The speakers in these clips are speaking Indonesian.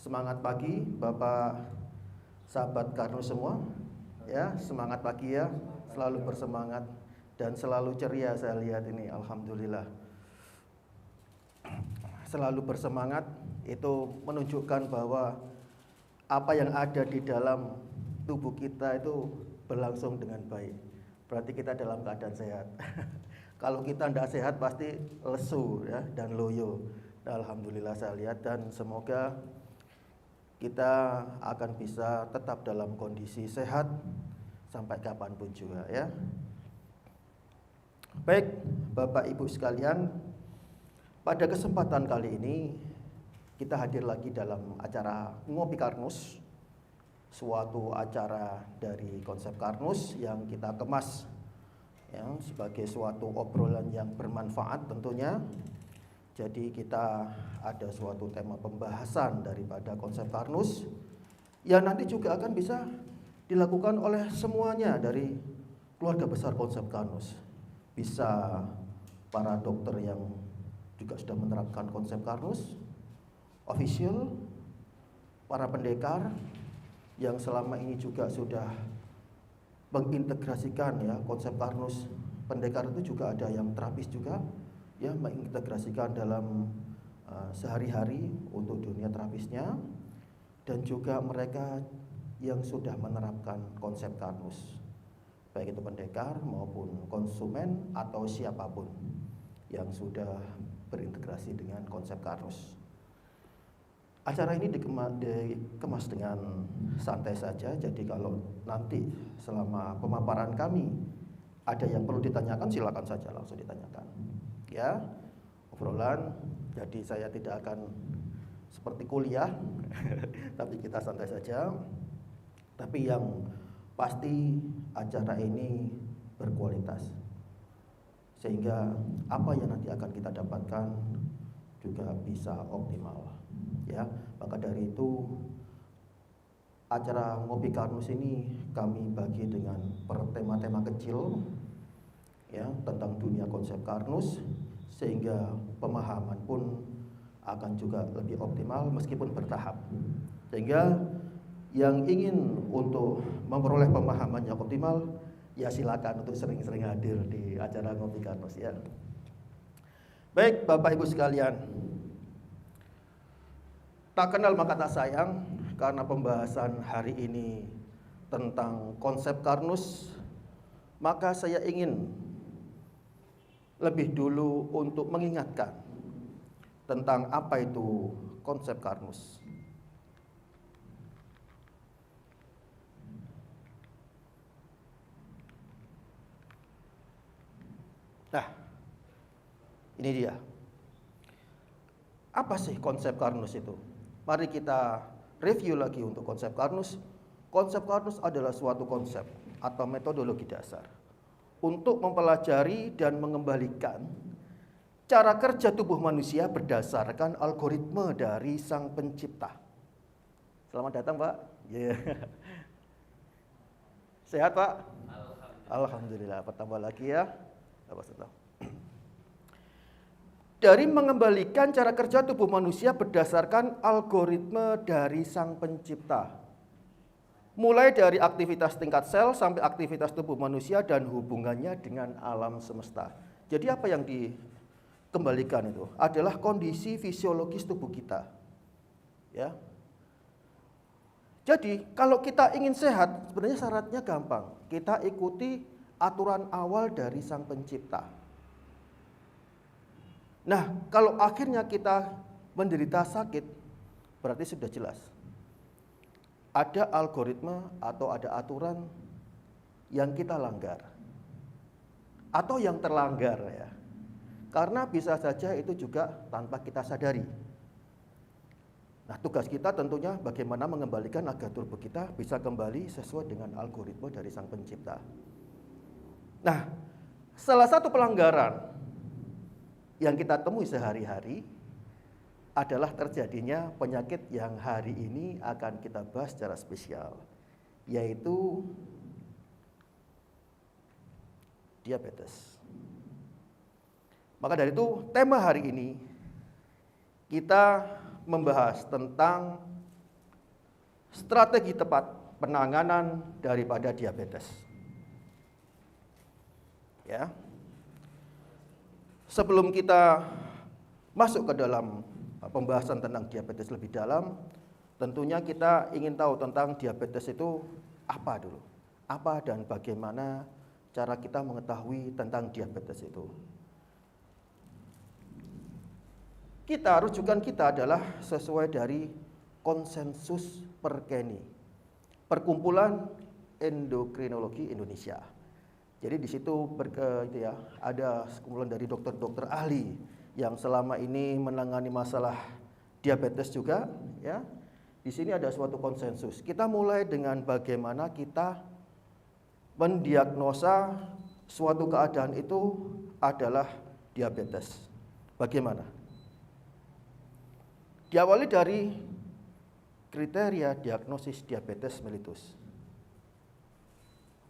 Semangat pagi Bapak sahabat Karnus semua. Ya, semangat pagi ya. Selalu bersemangat dan selalu ceria saya lihat ini, alhamdulillah. Selalu bersemangat itu menunjukkan bahwa apa yang ada di dalam tubuh kita itu berlangsung dengan baik. Berarti kita dalam keadaan sehat. Kalau kita tidak sehat pasti lesu ya dan loyo. Alhamdulillah saya lihat dan semoga kita akan bisa tetap dalam kondisi sehat sampai kapanpun juga ya. Baik Bapak Ibu sekalian, pada kesempatan kali ini kita hadir lagi dalam acara Ngopi Karnus, suatu acara dari konsep Karnus yang kita kemas ya, sebagai suatu obrolan yang bermanfaat tentunya. Jadi kita ada suatu tema pembahasan daripada konsep Karnus yang nanti juga akan bisa dilakukan oleh semuanya dari keluarga besar konsep Karnus. Bisa para dokter yang juga sudah menerapkan konsep Karnus, official, para pendekar yang selama ini juga sudah mengintegrasikan ya konsep Karnus. Pendekar itu juga ada yang terapis juga ya, mengintegrasikan dalam sehari-hari untuk dunia terapisnya, dan juga mereka yang sudah menerapkan konsep Karnus, baik itu pendekar maupun konsumen atau siapapun yang sudah berintegrasi dengan konsep Karnus. Acara ini dikemas dengan santai saja, jadi kalau nanti selama pemaparan kami ada yang perlu ditanyakan, silakan saja langsung ditanyakan. Ya, obrolan, jadi saya tidak akan seperti kuliah, tapi kita santai saja. Tapi yang pasti acara ini berkualitas, sehingga apa yang nanti akan kita dapatkan juga bisa optimal. Ya, maka dari itu acara Ngopi Karnus ini kami bagi dengan per tema-tema kecil ya tentang dunia konsep Karnus, sehingga pemahaman pun akan juga lebih optimal meskipun bertahap. Sehingga yang ingin untuk memperoleh pemahaman yang optimal ya silakan untuk sering-sering hadir di acara Ngopi Karnus ya. Baik Bapak Ibu sekalian, tak kenal maka tak sayang, karena pembahasan hari ini tentang konsep Karnus, maka saya ingin lebih dulu untuk mengingatkan tentang apa itu konsep Karnus. Nah, ini dia. Apa sih konsep Karnus itu? Mari kita review lagi untuk konsep Karnus. Konsep Karnus adalah suatu konsep atau metodologi dasar untuk mempelajari dan mengembalikan cara kerja tubuh manusia berdasarkan algoritma dari Sang Pencipta. Selamat datang Pak. Yeah. Sehat Pak? Alhamdulillah. Bertambah lagi ya. Dari mengembalikan cara kerja tubuh manusia berdasarkan algoritma dari Sang Pencipta. Mulai dari aktivitas tingkat sel sampai aktivitas tubuh manusia dan hubungannya dengan alam semesta. Jadi apa yang dikembalikan itu adalah kondisi fisiologis tubuh kita. Ya. Jadi kalau kita ingin sehat, sebenarnya syaratnya gampang. Kita ikuti aturan awal dari Sang Pencipta. Nah, kalau akhirnya kita menderita sakit, berarti sudah jelas. Ada algoritma atau ada aturan yang kita langgar. Atau yang terlanggar ya. Karena bisa saja itu juga tanpa kita sadari. Nah, tugas kita tentunya bagaimana mengembalikan agar tubuh kita bisa kembali sesuai dengan algoritma dari Sang Pencipta. Nah, salah satu pelanggaran yang kita temui sehari-hari adalah terjadinya penyakit yang hari ini akan kita bahas secara spesial, yaitu diabetes. Maka dari itu tema hari ini kita membahas tentang strategi tepat penanganan daripada diabetes. Ya. Sebelum kita masuk ke dalam pembahasan tentang diabetes lebih dalam, tentunya kita ingin tahu tentang diabetes itu apa dulu. Apa dan bagaimana cara kita mengetahui tentang diabetes itu. Rujukan kita adalah sesuai dari konsensus Perkeni, Perkumpulan Endokrinologi Indonesia. Jadi di situ ada sekumpulan dari dokter-dokter ahli yang selama ini menangani masalah diabetes juga, ya. Di sini ada suatu konsensus. Kita mulai dengan bagaimana kita mendiagnosa suatu keadaan itu adalah diabetes. Bagaimana? Diawali dari kriteria diagnosis diabetes mellitus.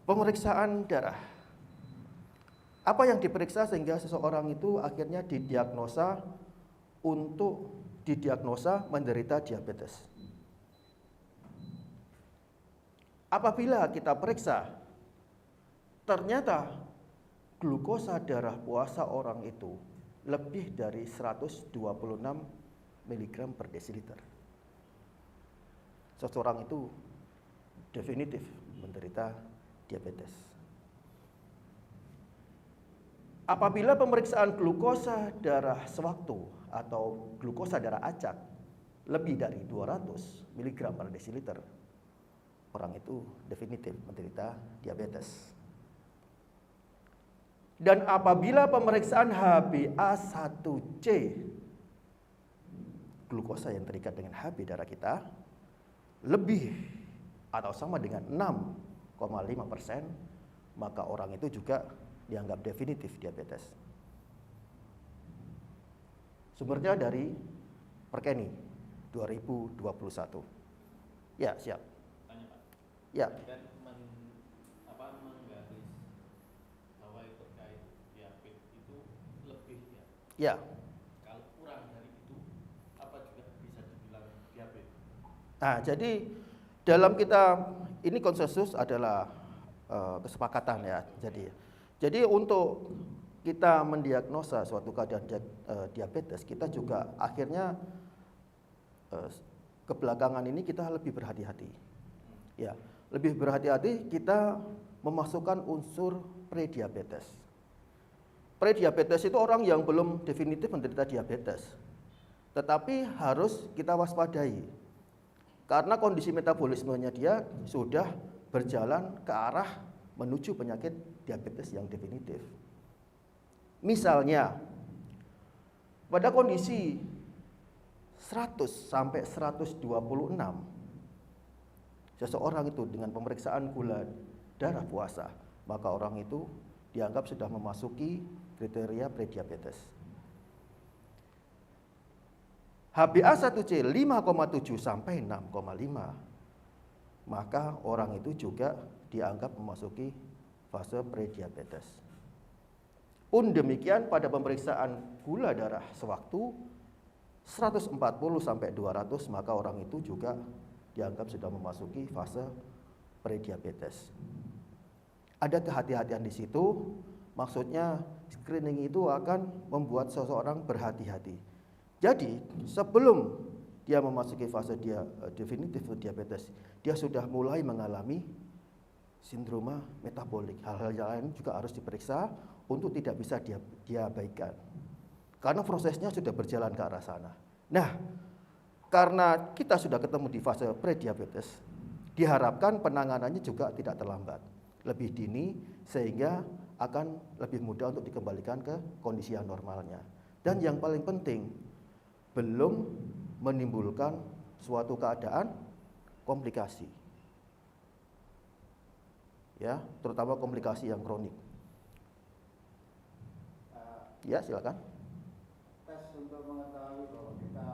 Pemeriksaan darah. Apa yang diperiksa sehingga seseorang itu akhirnya didiagnosa menderita diabetes. Apabila kita periksa, ternyata glukosa darah puasa orang itu lebih dari 126 mg per desiliter. Seseorang itu definitif menderita diabetes. Apabila pemeriksaan glukosa darah sewaktu atau glukosa darah acak lebih dari 200 mg per desiliter, orang itu definitif menderita diabetes. Dan apabila pemeriksaan HbA1c, glukosa yang terikat dengan Hb darah kita, lebih atau sama dengan 6,5%, maka orang itu juga dianggap definitif diabetes. Sumbernya dari Perkeni 2021. Ya, siap. Tanya, Pak. Ya. Kan menggaris bahwa terkait diabetes itu lebih ya. Ya. Kalau kurang dari itu, apa juga bisa dibilang diabetes? Nah, jadi dalam kita ini konsensus adalah kesepakatan ya. Jadi untuk kita mendiagnosa suatu keadaan diabetes, kita juga akhirnya kebelakangan ini kita lebih berhati-hati. Ya, lebih berhati-hati kita memasukkan unsur prediabetes. Prediabetes itu orang yang belum definitif menderita diabetes, tetapi harus kita waspadai karena kondisi metabolismenya dia sudah berjalan ke arah menuju penyakit diabetes yang definitif. Misalnya, pada kondisi 100 sampai 126, seseorang itu dengan pemeriksaan gula darah puasa, maka orang itu dianggap sudah memasuki kriteria prediabetes. HbA1c 5,7 sampai 6,5, maka orang itu juga dianggap memasuki fase prediabetes. Pun demikian pada pemeriksaan gula darah sewaktu 140 sampai 200, maka orang itu juga dianggap sudah memasuki fase prediabetes. Ada kehati-hatian di situ, maksudnya screening itu akan membuat seseorang berhati-hati. Jadi sebelum dia memasuki fase definitif diabetes, dia sudah mulai mengalami sindroma metabolik. Hal-hal yang lain juga harus diperiksa untuk tidak bisa diabaikan. Karena prosesnya sudah berjalan ke arah sana. Nah, karena kita sudah ketemu di fase prediabetes, diharapkan penanganannya juga tidak terlambat, lebih dini sehingga akan lebih mudah untuk dikembalikan ke kondisi yang normalnya. Dan yang paling penting, belum menimbulkan suatu keadaan komplikasi. Ya, terutama komplikasi yang kronik. Ya, silakan. Tes untuk mengetahui bahwa kita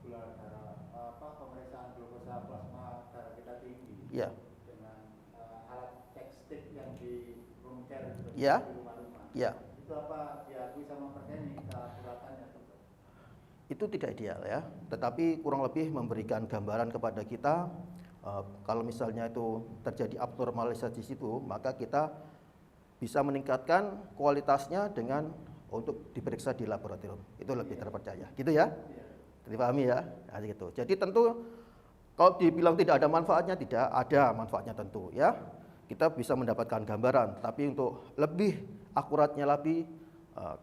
gula darah pemeriksaan glukosa plasma darah kita tinggi. Ya. Dengan alat cek stick yang di home care ya. di rumah-rumah. Ya. Itu apa diakui sama Perkeni keakuratannya? itu tidak ideal ya, tetapi kurang lebih memberikan gambaran kepada kita kalau misalnya itu terjadi abnormalitas di situ, maka kita bisa meningkatkan kualitasnya dengan untuk diperiksa di laboratorium. Itu lebih terpercaya, gitu ya? Dipahami ya? Nah, gitu. Jadi tentu kalau dibilang tidak ada manfaatnya, tidak ada manfaatnya tentu ya. Kita bisa mendapatkan gambaran, tapi untuk lebih akuratnya lagi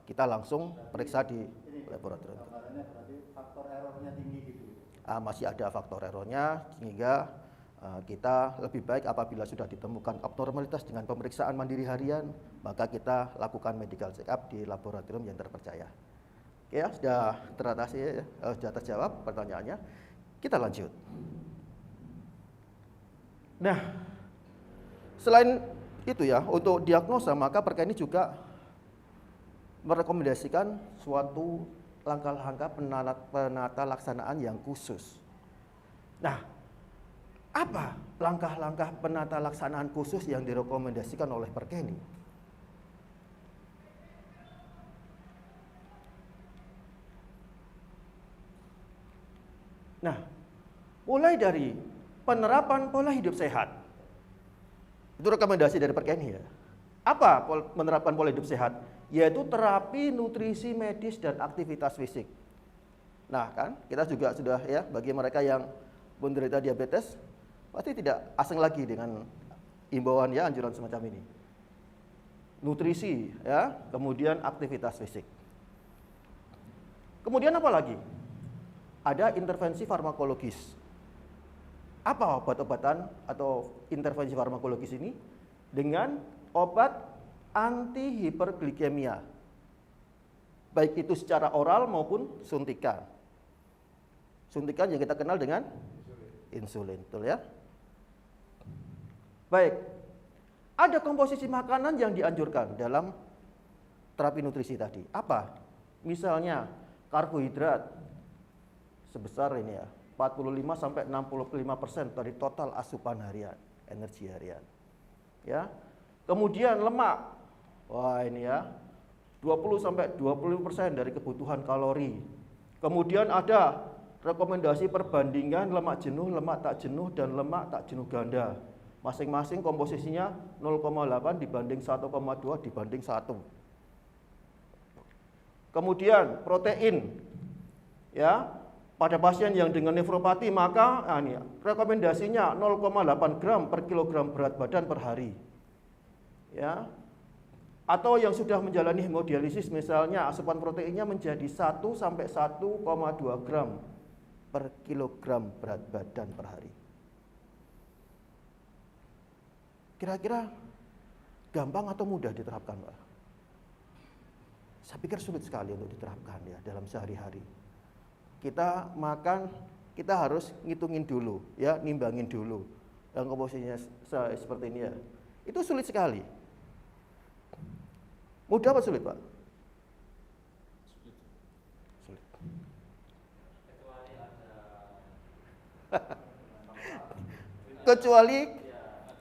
kita langsung periksa di laboratorium. Gambarannya berarti faktor errornya tinggi gitu. Masih ada faktor errornya sehingga kita lebih baik apabila sudah ditemukan abnormalitas dengan pemeriksaan mandiri harian, maka kita lakukan medical check up di laboratorium yang terpercaya. Oke ya, sudah teratasi, sudah terjawab pertanyaannya. Kita lanjut. Nah, selain itu ya, untuk diagnosa maka Perkeni juga merekomendasikan suatu langkah-langkah penata laksanaan yang khusus. Nah, apa langkah-langkah penata laksanaan khusus yang direkomendasikan oleh Perkeni? Nah, mulai dari penerapan pola hidup sehat. Itu rekomendasi dari Perkeni ya. Apa penerapan pola hidup sehat? Yaitu terapi, nutrisi medis, dan aktivitas fisik. Nah kan, kita juga sudah ya, bagi mereka yang menderita diabetes, pasti tidak asing lagi dengan imbauan ya, anjuran semacam ini. Nutrisi ya, kemudian aktivitas fisik. Kemudian apa lagi? Ada intervensi farmakologis. Apa obat-obatan atau intervensi farmakologis ini? Dengan obat anti hiperglikemia. Baik itu secara oral maupun suntikan. Suntikan yang kita kenal dengan insulin, betul ya? Baik, ada komposisi makanan yang dianjurkan dalam terapi nutrisi tadi. Apa? Misalnya karbohidrat sebesar ini ya, 45-65% dari total asupan harian, energi harian. Ya. Kemudian lemak. Wah, ini ya. 20-25% dari kebutuhan kalori. Kemudian ada rekomendasi perbandingan lemak jenuh, lemak tak jenuh, dan lemak tak jenuh ganda. Masing-masing komposisinya 0,8 dibanding 1,2 dibanding 1. Kemudian protein. Ya, pada pasien yang dengan nefropati maka ini, rekomendasinya 0,8 gram per kilogram berat badan per hari. Ya. Atau yang sudah menjalani hemodialisis misalnya asupan proteinnya menjadi 1 sampai 1,2 gram per kilogram berat badan per hari. Kira-kira gampang atau mudah diterapkan, Pak? Saya pikir sulit sekali untuk diterapkan ya dalam sehari-hari. Kita makan, kita harus ngitungin dulu, ya, nimbangin dulu. Yang komposisinya seperti ini ya. Itu sulit sekali. Mudah apa sulit, Pak? Sulit. Kecuali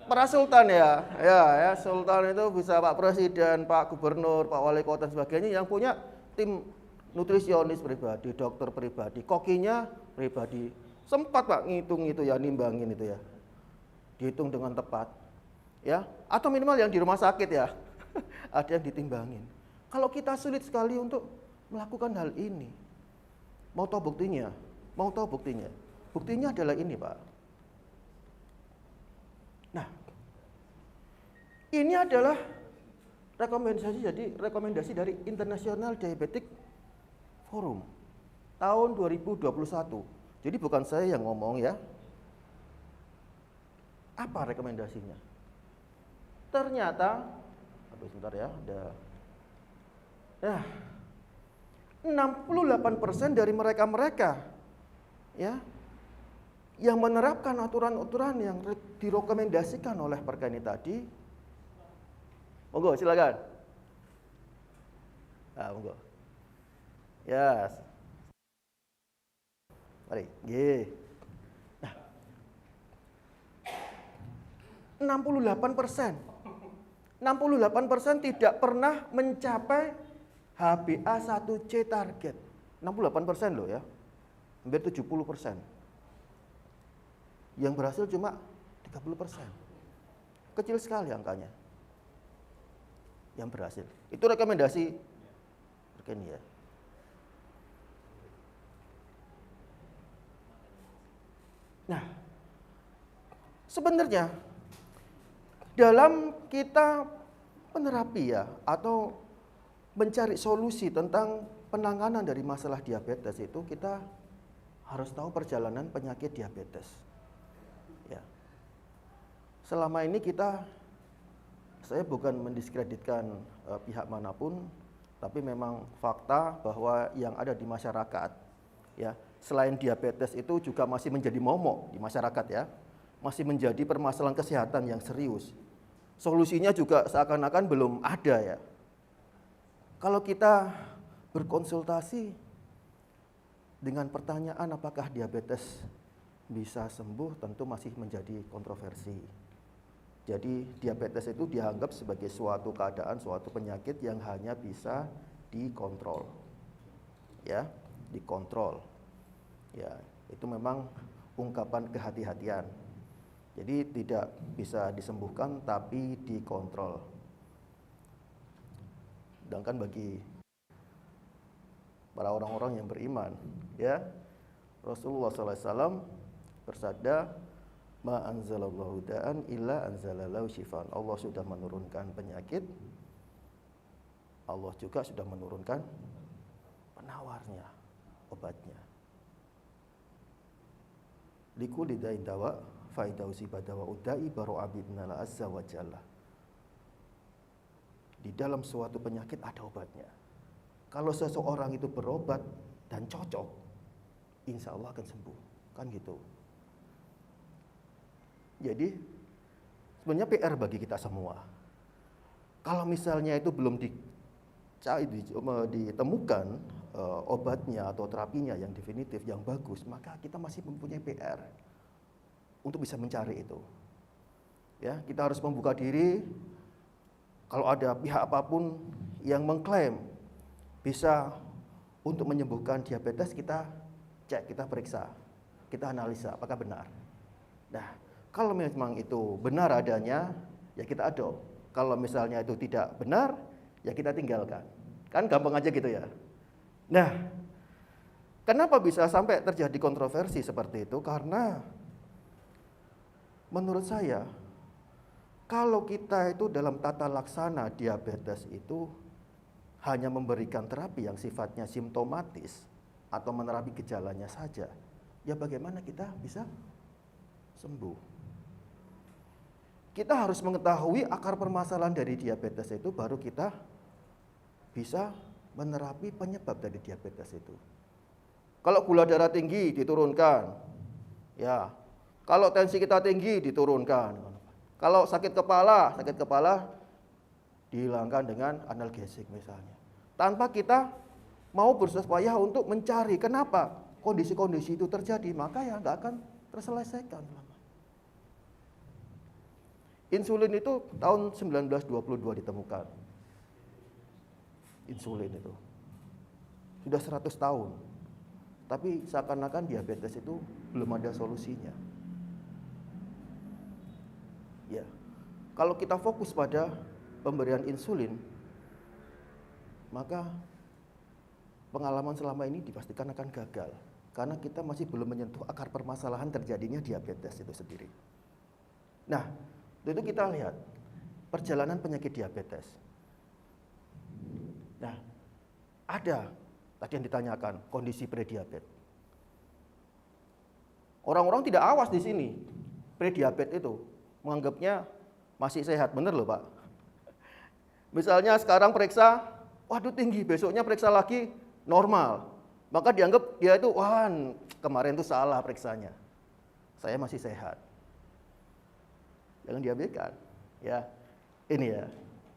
para sultan ya. Ya, sultan itu bisa Pak Presiden, Pak Gubernur, Pak Wali Kota dan sebagainya yang punya tim nutrisionis pribadi, dokter pribadi, kokinya pribadi. Sempat Pak ngitung itu ya, nimbangin itu ya. Dihitung dengan tepat. Ya, atau minimal yang di rumah sakit ya. Ada yang ditimbangin. Kalau kita sulit sekali untuk melakukan hal ini. Mau tahu buktinya? Mau tahu buktinya? Buktinya adalah ini, Pak. Nah, ini adalah rekomendasi dari International Diabetic Forum tahun 2021. Jadi bukan saya yang ngomong ya. Apa rekomendasinya? Ternyata, sebentar ya, ada. Nah, 68% dari mereka ya yang menerapkan aturan-aturan yang direkomendasikan oleh Perkeni tadi. Monggo silakan. Monggo. Yes. Mari, nggih. Nah, 68% tidak pernah mencapai HbA1c target. 68% loh ya, hampir 70%. Yang berhasil cuma 30%. Kecil sekali angkanya yang berhasil. Itu rekomendasi Kenia. Nah, sebenarnya dalam kita menerapi ya atau mencari solusi tentang penanganan dari masalah diabetes itu kita harus tahu perjalanan penyakit diabetes. Ya. Selama ini saya bukan mendiskreditkan pihak manapun, tapi memang fakta bahwa yang ada di masyarakat, ya, selain diabetes itu juga masih menjadi momok di masyarakat ya, masih menjadi permasalahan kesehatan yang serius. Solusinya juga seakan-akan belum ada ya. Kalau kita berkonsultasi dengan pertanyaan apakah diabetes bisa sembuh, tentu masih menjadi kontroversi. Jadi diabetes itu dianggap sebagai suatu keadaan, suatu penyakit yang hanya bisa dikontrol. Ya, dikontrol. Ya, itu memang ungkapan kehati-hatian. Jadi tidak bisa disembuhkan tapi dikontrol. Sedangkan bagi para orang-orang yang beriman, ya, Rasulullah SAW bersabda, ma anzalallahu da'an illa anzalalahu syifaan. Allah sudah menurunkan penyakit, Allah juga sudah menurunkan penawarnya, obatnya. Likulli da'in dawa faidau sibadawa udai baru abidnala azza wa jalla. Di dalam suatu penyakit ada obatnya. Kalau seseorang itu berobat dan cocok, insya Allah akan sembuh. Kan gitu. Jadi sebenarnya PR bagi kita semua. Kalau misalnya itu belum ditemukan obatnya atau terapinya yang definitif, yang bagus, maka kita masih mempunyai PR untuk bisa mencari itu. Ya, kita harus membuka diri. Kalau ada pihak apapun yang mengklaim bisa untuk menyembuhkan diabetes, kita cek, kita periksa, kita analisa apakah benar. Nah, kalau memang itu benar adanya, ya kita adopt. Kalau misalnya itu tidak benar, ya kita tinggalkan. Kan gampang aja gitu ya. Nah, kenapa bisa sampai terjadi kontroversi seperti itu? Karena menurut saya, kalau kita itu dalam tata laksana diabetes itu hanya memberikan terapi yang sifatnya simptomatis atau menerapi gejalanya saja, ya bagaimana kita bisa sembuh? Kita harus mengetahui akar permasalahan dari diabetes itu, baru kita bisa menerapi penyebab dari diabetes itu. Kalau gula darah tinggi diturunkan, ya. Kalau tensi kita tinggi diturunkan. Kalau sakit kepala dihilangkan dengan analgesik misalnya. Tanpa kita mau berusaha untuk mencari kenapa kondisi-kondisi itu terjadi, maka ya nggak akan terselesaikan. Insulin itu tahun 1922 ditemukan. Insulin itu sudah 100 tahun. Tapi seakan-akan diabetes itu belum ada solusinya. Ya. Kalau kita fokus pada pemberian insulin, maka pengalaman selama ini dipastikan akan gagal. Karena kita masih belum menyentuh akar permasalahan terjadinya diabetes itu sendiri. Nah, itu kita lihat perjalanan penyakit diabetes. Nah, ada tadi yang ditanyakan kondisi prediabetes. Orang-orang tidak awas di sini. Prediabetes itu menganggapnya masih sehat, bener loh Pak. Misalnya sekarang periksa, waduh tinggi, besoknya periksa lagi normal. Maka dianggap dia itu, wah kemarin itu salah periksanya. Saya masih sehat. Jangan diabaikan, ya. Ini ya,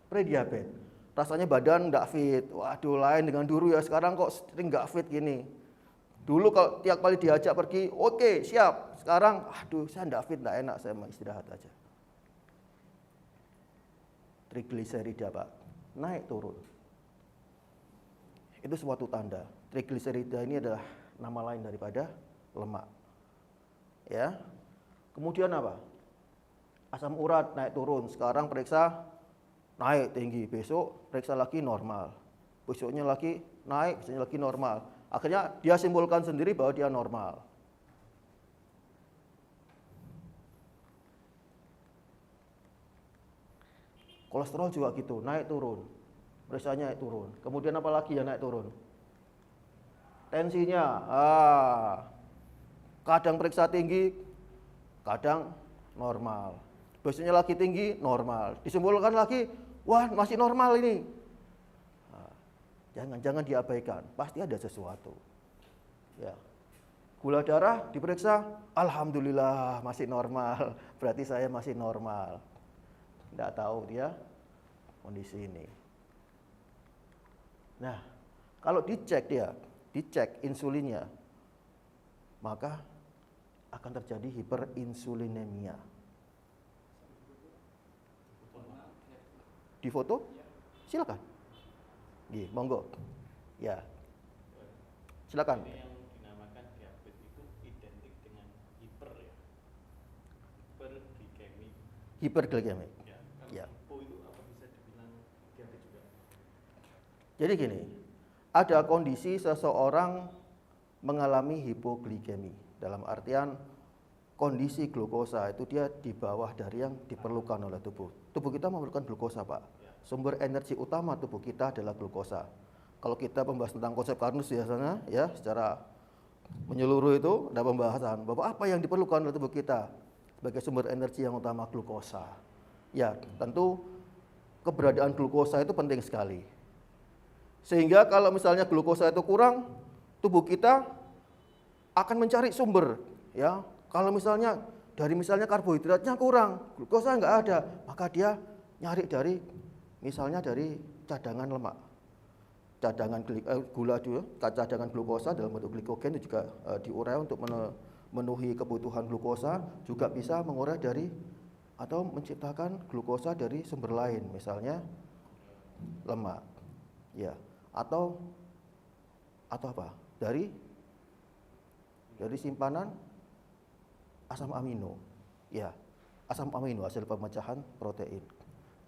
prediabetes. Rasanya badan nggak fit. Waduh, lain dengan dulu ya. Sekarang kok sering nggak fit gini. Dulu kalau tiap kali diajak pergi, oke, siap. Sekarang, aduh, saya nggak fit, nggak enak, saya mau istirahat aja. Trigliserida Pak, naik turun. Itu suatu tanda Trigliserida ini adalah nama lain daripada lemak. Ya. Kemudian apa? Asam urat naik turun. Sekarang periksa naik tinggi, besok periksa lagi normal. Besoknya lagi naik, besoknya lagi normal. Akhirnya dia simpulkan sendiri bahwa dia normal. Kolesterol juga gitu, naik turun. Periksanya naik turun. Kemudian apa lagi yang naik turun? Tensinya, kadang periksa tinggi, kadang normal. Besoknya lagi tinggi, normal. Disimpulkan lagi, wah masih normal ini. Jangan diabaikan, pasti ada sesuatu. Ya. Gula darah diperiksa, alhamdulillah masih normal. Berarti saya masih normal. Tidak tahu dia kondisi ini. Nah, kalau dicek insulinnya, maka akan terjadi hiperinsulinemia. Di foto? Silakan. Monggo. Ya. Silakan. Ini yang dinamakan diabetes itu identik dengan hiper ya. Hiperglikemi. Ya. Hipo itu apa bisa dibilang diabetes juga? Jadi gini, ada kondisi seseorang mengalami hipoglikemi. Dalam artian kondisi glukosa itu dia di bawah dari yang diperlukan oleh tubuh. Tubuh kita memerlukan glukosa, Pak. Sumber energi utama tubuh kita adalah glukosa. Kalau kita membahas tentang konsep Karnus biasanya ya secara menyeluruh itu ada pembahasan bahwa apa yang diperlukan oleh tubuh kita sebagai sumber energi yang utama glukosa. Ya, tentu keberadaan glukosa itu penting sekali. Sehingga kalau misalnya glukosa itu kurang, tubuh kita akan mencari sumber ya. Kalau misalnya dari karbohidratnya kurang, glukosa nggak ada, maka dia nyari dari misalnya dari cadangan lemak, cadangan cadangan glukosa dalam bentuk glikogen itu juga diurai untuk memenuhi kebutuhan glukosa, juga bisa mengurai dari atau menciptakan glukosa dari sumber lain, misalnya lemak, ya, atau apa? Dari simpanan asam amino, ya, asam amino hasil pemecahan protein.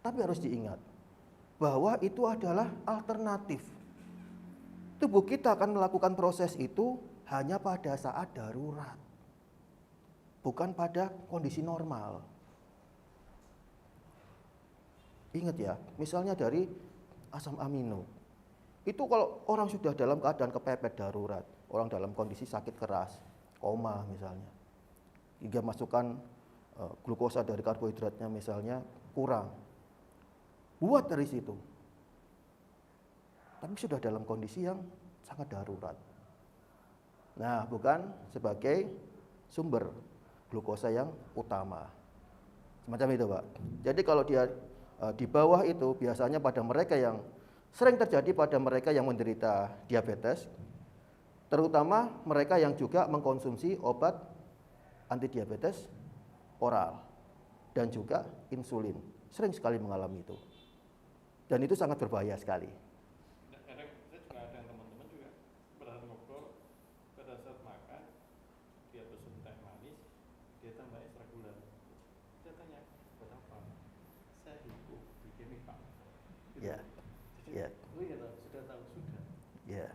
Tapi harus diingat bahwa itu adalah alternatif. Tubuh kita akan melakukan proses itu hanya pada saat darurat, bukan pada kondisi normal. Ingat ya, misalnya dari asam amino, itu kalau orang sudah dalam keadaan kepepet darurat, orang dalam kondisi sakit keras, koma misalnya, hingga masukkan glukosa dari karbohidratnya misalnya kurang, buat dari situ. Tapi sudah dalam kondisi yang sangat darurat. Nah, bukan sebagai sumber glukosa yang utama. Semacam itu, Pak. Jadi kalau dia di bawah itu biasanya pada mereka yang sering terjadi pada mereka yang menderita diabetes, terutama mereka yang juga mengkonsumsi obat antidiabetes oral dan juga insulin. Sering sekali mengalami itu. Dan itu sangat berbahaya sekali. Kadang saya juga ada teman-teman juga pada ngobrol pada saat makan dia pesen teh manis, dia tambah ekstra gula. Saya tanya, buat apa? Saya hipoglikemik Pak. Gitu. Ya. Ya. Oh iya sudah tahu sudah. Ya.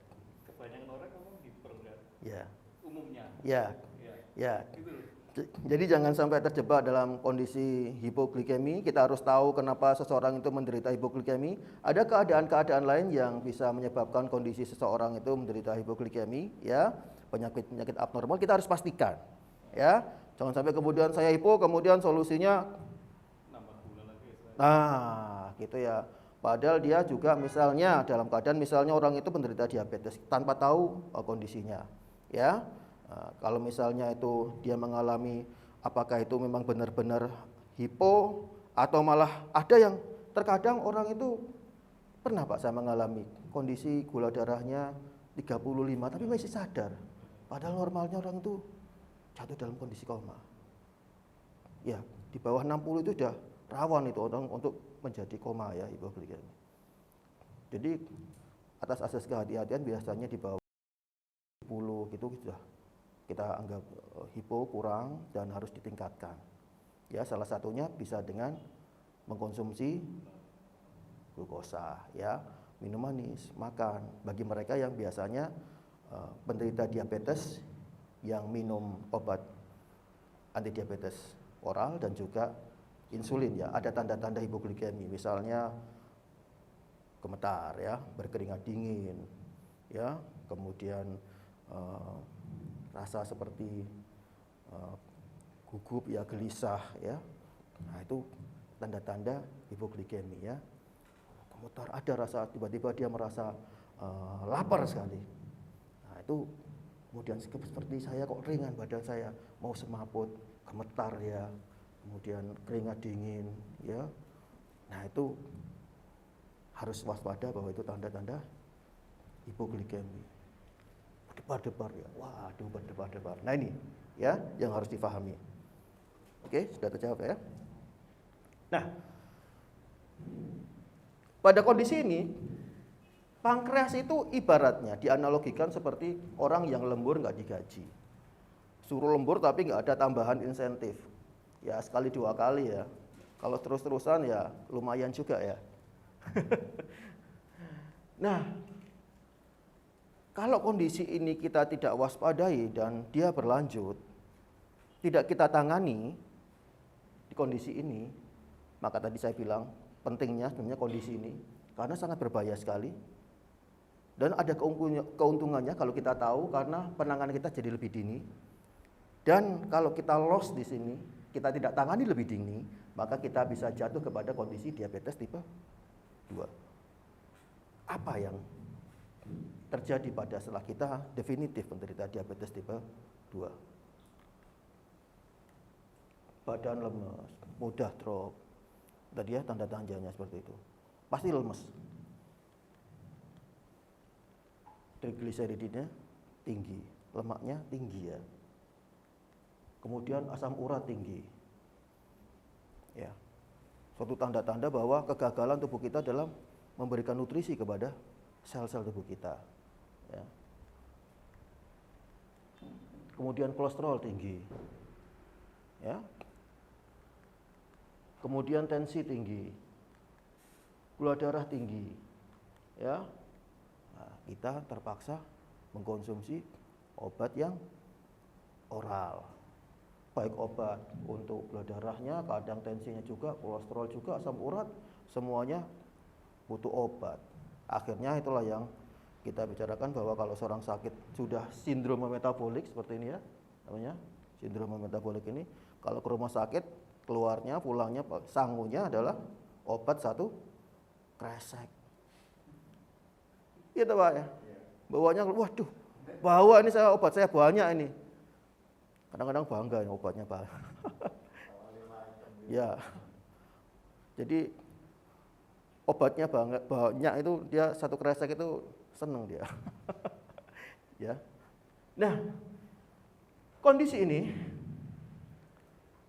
Kebanyakan orang ngomong hiper kan. Ya. Umumnya. Ya. Ya. Ya. Gitu. Jadi jangan sampai terjebak dalam kondisi hipoglikemi. Kita harus tahu kenapa seseorang itu menderita hipoglikemi. Ada keadaan-keadaan lain yang bisa menyebabkan kondisi seseorang itu menderita hipoglikemi, ya, penyakit-penyakit abnormal. Kita harus pastikan, ya. Jangan sampai kemudian saya hipo, kemudian solusinya Nambah gula lagi. nah, gitu ya. Padahal dia juga misalnya dalam keadaan misalnya orang itu menderita diabetes tanpa tahu kondisinya, ya. Nah, kalau misalnya itu dia mengalami apakah itu memang benar-benar hipo atau malah ada yang terkadang orang itu pernah Pak saya mengalami kondisi gula darahnya 35 tapi masih sadar. Padahal normalnya orang itu jatuh dalam kondisi koma. Ya, di bawah 60 itu sudah rawan itu orang untuk menjadi koma ya hipoglikemi. Jadi atas asas kehati-hatian biasanya di bawah gitu sudah kita anggap hipo kurang dan harus ditingkatkan. Ya, salah satunya bisa dengan mengkonsumsi glukosa, ya, minum manis, makan. Bagi mereka yang biasanya penderita diabetes yang minum obat antidiabetes oral dan juga insulin, ya, ada tanda-tanda hipoglikemi, misalnya gemetar, ya, berkeringat dingin, ya, kemudian rasa seperti gugup, ya, gelisah, ya. Nah, itu tanda-tanda hipoglikemi, ya. Gemetar, ada rasa tiba-tiba dia merasa lapar sekali. Nah, itu kemudian seperti saya kok ringan badan saya, mau semaput, gemetar, ya, kemudian keringat dingin, ya. Nah, itu harus waspada bahwa itu tanda-tanda hipoglikemi. Berdebar-debar, ya, waduh, berdebar-debar. Nah, ini, ya, yang harus difahami. Oke, sudah terjawab, ya. Nah, pada kondisi ini pankreas itu ibaratnya dianalogikan seperti orang yang lembur nggak digaji. Suruh lembur tapi nggak ada tambahan insentif. Ya, sekali dua kali, ya. Kalau terus-terusan, ya, lumayan juga, ya. Nah, kalau kondisi ini kita tidak waspadai dan dia berlanjut, tidak kita tangani di kondisi ini, maka tadi saya bilang pentingnya sebenarnya kondisi ini karena sangat berbahaya sekali. Dan ada keuntungannya kalau kita tahu karena penanganan kita jadi lebih dini. Dan kalau kita lost di sini, kita tidak tangani lebih dini, maka kita bisa jatuh kepada kondisi diabetes tipe 2. Apa yang terjadi pada setelah kita definitif menderita diabetes tipe 2? Badan lemes, mudah drop. Tadi, ya, tanda-tandanya seperti itu. Pasti lemes. Trigliseridnya tinggi, lemaknya tinggi, ya. Kemudian asam urat tinggi. Ya. Suatu tanda-tanda bahwa kegagalan tubuh kita dalam memberikan nutrisi kepada sel-sel tubuh kita, ya. Kemudian kolesterol tinggi, ya. Kemudian tensi tinggi, gula darah tinggi, ya. Nah, kita terpaksa mengkonsumsi obat yang oral, baik obat untuk gula darahnya, kadang tensinya juga, kolesterol juga, asam urat, semuanya butuh obat. Akhirnya itulah yang kita bicarakan bahwa kalau seorang sakit sudah sindrom metabolik seperti ini, ya, namanya sindrom metabolik ini, kalau ke rumah sakit keluarnya, pulangnya, sangunya adalah obat 1 kresek. Gitu, Pak, ya. Bawanya, waduh, bawa ini obat saya banyak ini. Kadang-kadang bangga ini obatnya, Pak. Ya. Jadi obatnya banyak itu dia 1 kresek itu seneng dia. Ya. Nah, kondisi ini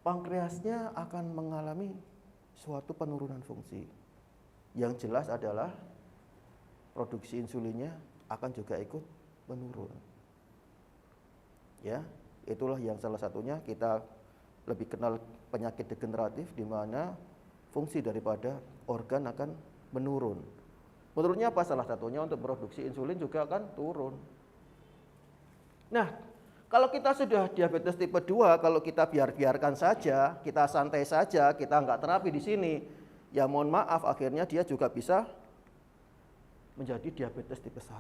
pankreasnya akan mengalami suatu penurunan fungsi. Yang jelas adalah produksi insulinnya akan juga ikut menurun. Ya, itulah yang salah satunya kita lebih kenal penyakit degeneratif di mana fungsi daripada organ akan menurun. Menurunnya apa? Salah satunya untuk produksi insulin juga akan turun. Nah, kalau kita sudah diabetes tipe 2, kalau kita biarkan saja, kita santai saja, kita nggak terapi di sini, ya mohon maaf, akhirnya dia juga bisa menjadi diabetes tipe 1.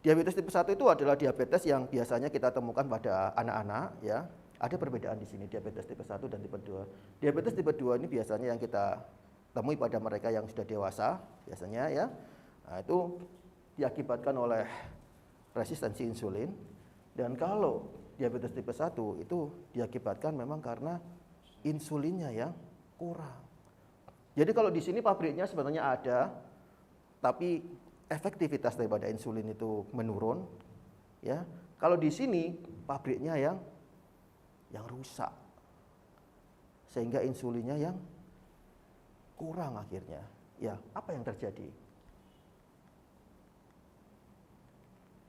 Diabetes tipe 1 itu adalah diabetes yang biasanya kita temukan pada anak-anak, ya. Ada perbedaan di sini diabetes tipe 1 dan tipe 2. Diabetes tipe 2 ini biasanya yang kita temui pada mereka yang sudah dewasa, biasanya, ya. Nah, itu diakibatkan oleh resistensi insulin. Dan kalau diabetes tipe 1 itu diakibatkan memang karena insulinnya yang kurang. Jadi kalau di sini pabriknya sebenarnya ada, tapi efektivitas daripada insulin itu menurun, ya. Kalau di sini pabriknya yang rusak, sehingga insulinnya yang kurang akhirnya. Ya, apa yang terjadi?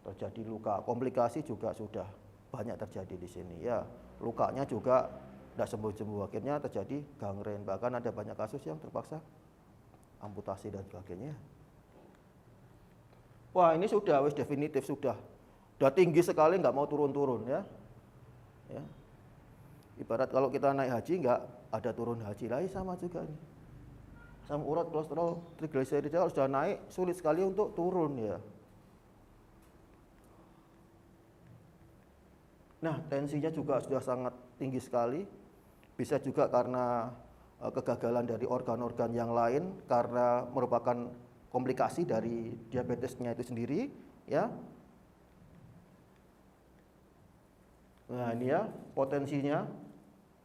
terjadi luka, komplikasi juga sudah banyak terjadi di sini ya. Lukanya juga tidak sembuh-sembuh, akhirnya terjadi gangren, bahkan ada banyak kasus yang terpaksa amputasi dan sebagainya. Wah, ini sudah wis definitif, sudah tinggi sekali, nggak mau turun-turun ya. Ya. Ibarat kalau kita naik haji nggak ada turun haji, lagi sama juga ini. Asam urat, kolesterol, trigliserida kalau sudah naik sulit sekali untuk turun ya. Nah, tensinya juga sudah sangat tinggi sekali. Bisa juga karena kegagalan dari organ-organ yang lain, karena merupakan komplikasi dari diabetesnya itu sendiri ya. Nah, ini ya potensinya,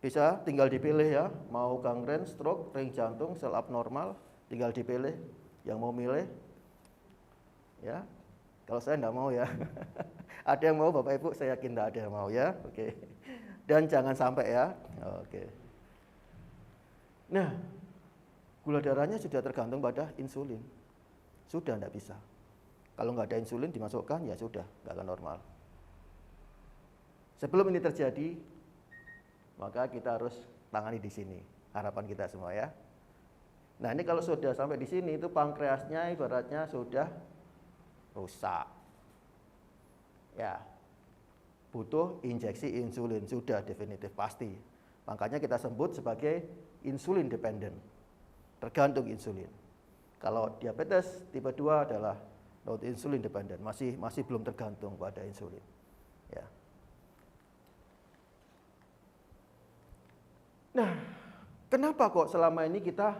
bisa tinggal dipilih ya, mau gangren, stroke, ring jantung, sel abnormal, tinggal dipilih yang mau milih ya. Kalau saya enggak mau ya. Ada yang mau Bapak Ibu, saya yakin enggak ada yang mau ya. Oke. Dan jangan sampai ya. Oke. Nah, gula darahnya sudah tergantung pada insulin. Sudah enggak bisa. Kalau enggak ada insulin dimasukkan ya sudah, enggak akan normal. Sebelum ini terjadi, maka kita harus tangani di sini. Harapan kita semua ya. Nah, ini kalau sudah sampai di sini itu pankreasnya ibaratnya sudah rusak. Ya. Butuh injeksi insulin, sudah definitif pasti. Makanya kita sebut sebagai insulin dependent. Tergantung insulin. Kalau diabetes tipe 2 adalah non insulin dependent, masih belum tergantung pada insulin. Ya. Nah, kenapa kok selama ini kita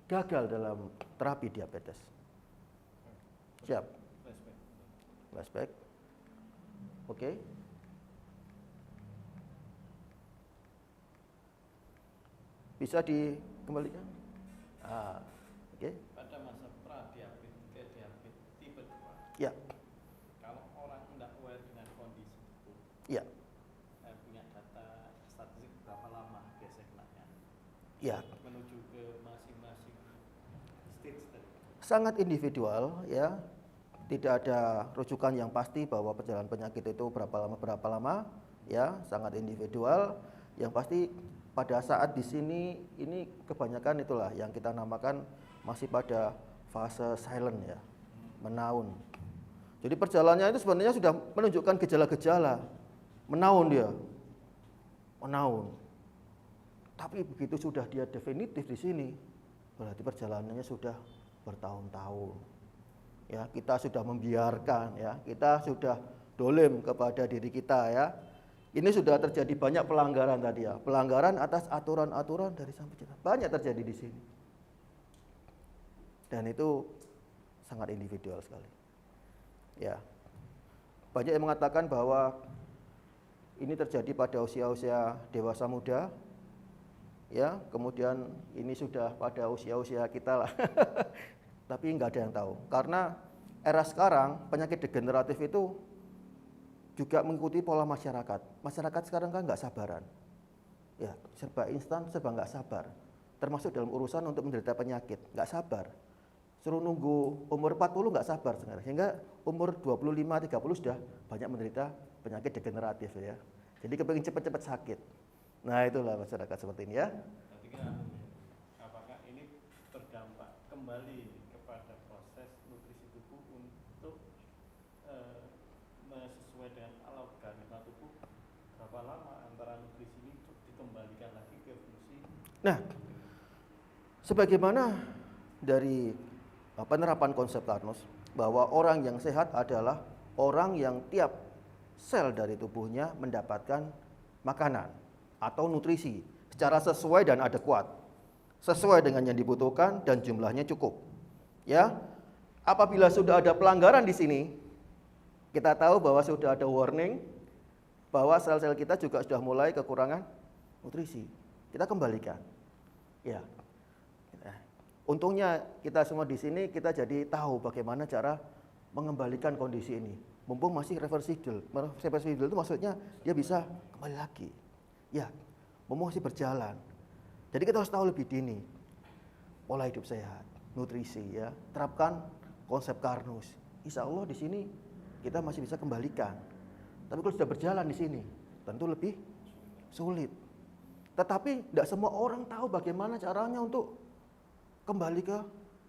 gagal dalam terapi diabetes? Siap. Flashback. Oke. Bisa dikembalikan? Oke. Pada masa pra-diabetes ke diabetes tipe 2. Ya. Kalau orang tidak aware dengan kondisi itu. Ya. Saya punya data statistik berapa lama biasanya kenanya. Ya. Menuju ke masing-masing stage tadi. Sangat individual ya. Tidak ada rujukan yang pasti bahwa perjalanan penyakit itu berapa lama ya, sangat individual. Yang pasti pada saat di sini ini kebanyakan itulah yang kita namakan masih pada fase silent ya, menaun. Jadi perjalanannya itu sebenarnya sudah menunjukkan gejala-gejala, menaun dia, menaun. Tapi begitu sudah dia definitif di sini, berarti perjalanannya sudah bertahun-tahun. Ya, kita sudah membiarkan ya, kita sudah dolim kepada diri kita ya. Ini sudah terjadi banyak pelanggaran tadi ya, pelanggaran atas aturan-aturan dari Sang Pencipta. Banyak terjadi di sini. Dan itu sangat individual sekali. Ya. Banyak yang mengatakan bahwa ini terjadi pada usia-usia dewasa muda. Ya, kemudian ini sudah pada usia-usia kita lah. Tapi nggak ada yang tahu, karena era sekarang penyakit degeneratif itu juga mengikuti pola masyarakat. Masyarakat sekarang kan nggak sabaran, ya serba instan, serba nggak sabar. Termasuk dalam urusan untuk menderita penyakit, nggak sabar. Suruh nunggu umur 40 nggak sabar sekarang, sehingga umur 25-30 sudah banyak menderita penyakit degeneratif ya. Jadi kepingin cepat-cepat sakit. Nah itulah masyarakat seperti ini ya. Apakah ini berdampak kembali kepada proses nutrisi tubuh untuk sesuai dengan ala organisme tubuh, berapa lama antara nutrisi ini dikembalikan lagi ke fungsi? Nah, sebagaimana dari penerapan konsep Carnot bahwa orang yang sehat adalah orang yang tiap sel dari tubuhnya mendapatkan makanan atau nutrisi secara sesuai dan adekuat, sesuai dengan yang dibutuhkan dan jumlahnya cukup. Ya, apabila sudah ada pelanggaran di sini, kita tahu bahwa sudah ada warning bahwa sel-sel kita juga sudah mulai kekurangan nutrisi. Kita kembalikan. Ya. Untungnya kita semua di sini kita jadi tahu bagaimana cara mengembalikan kondisi ini. Mumpung masih reversible. Reversible itu maksudnya dia bisa kembali lagi. Ya, mumpung masih berjalan. Jadi kita harus tahu lebih dini pola hidup sehat, nutrisi ya. Terapkan konsep Carnot. Insya Allah di sini kita masih bisa kembalikan. Tapi kalau sudah berjalan di sini, tentu lebih sulit. Tetapi tidak semua orang tahu bagaimana caranya untuk kembali ke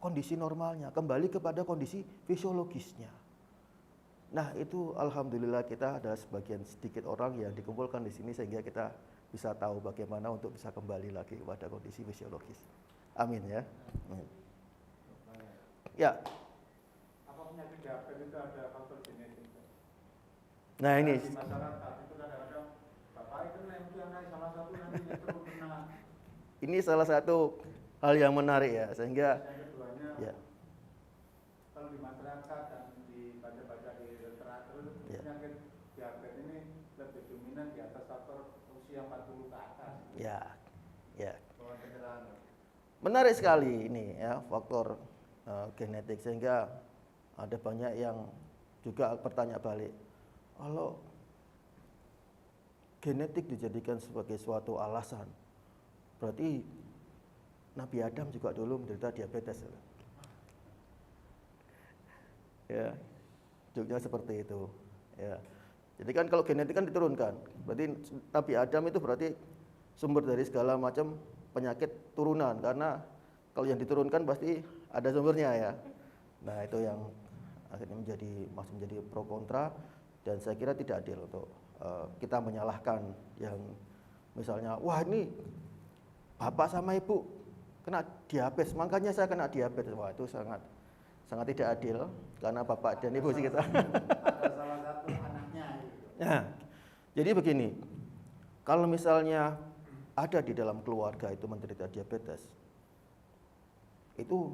kondisi normalnya, kembali kepada kondisi fisiologisnya. Nah, itu alhamdulillah kita ada sebagian sedikit orang yang dikumpulkan di sini sehingga kita bisa tahu bagaimana untuk bisa kembali lagi kepada kondisi fisiologis. Amin ya. Amin. Ya. Apa penyakit diabetes itu ada faktor genetik? Nah ini. Di masyarakat itu kadang-kadang bapak itu yang naik salah satu nanti terus kena. Ini salah satu hal yang menarik ya, sehingga yang keduanya, ya. Kalau di masyarakat dan dibaca-baca di literatur, Ya. penyakit diabetes ini lebih dominan di atas faktor usia 40 ke atas. Ya. Ya. Bahwa penyerahan. Menarik sekali ini ya, faktor genetik, sehingga ada banyak yang juga bertanya balik, kalau genetik dijadikan sebagai suatu alasan, berarti Nabi Adam juga dulu menderita diabetes. Ya, juga seperti itu. Ya, jadi kan kalau genetik kan diturunkan, berarti Nabi Adam itu berarti sumber dari segala macam penyakit turunan, karena kalau yang diturunkan pasti ada sumbernya ya. Nah itu yang akhirnya masih menjadi pro kontra, dan saya kira tidak adil untuk kita menyalahkan yang misalnya, wah ini bapak sama ibu kena diabetes, makanya saya kena diabetes. Wah itu sangat tidak adil, karena bapak dan ibu kita. Ada salah satu anaknya. Gitu. Nah, jadi begini, kalau misalnya ada di dalam keluarga itu menderita diabetes, itu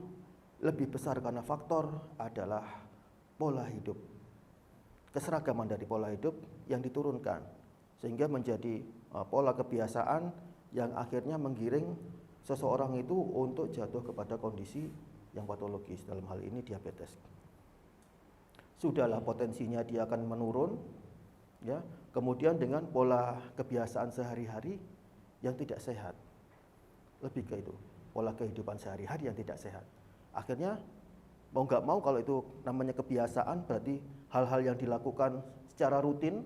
lebih besar karena faktor adalah pola hidup, keseragaman dari pola hidup yang diturunkan, sehingga menjadi pola kebiasaan yang akhirnya menggiring seseorang itu untuk jatuh kepada kondisi yang patologis, dalam hal ini diabetes. Sudahlah potensinya dia akan menurun, ya. Kemudian dengan pola kebiasaan sehari-hari yang tidak sehat, lebih ke itu, pola kehidupan sehari-hari yang tidak sehat. Akhirnya mau nggak mau, kalau itu namanya kebiasaan, berarti hal-hal yang dilakukan secara rutin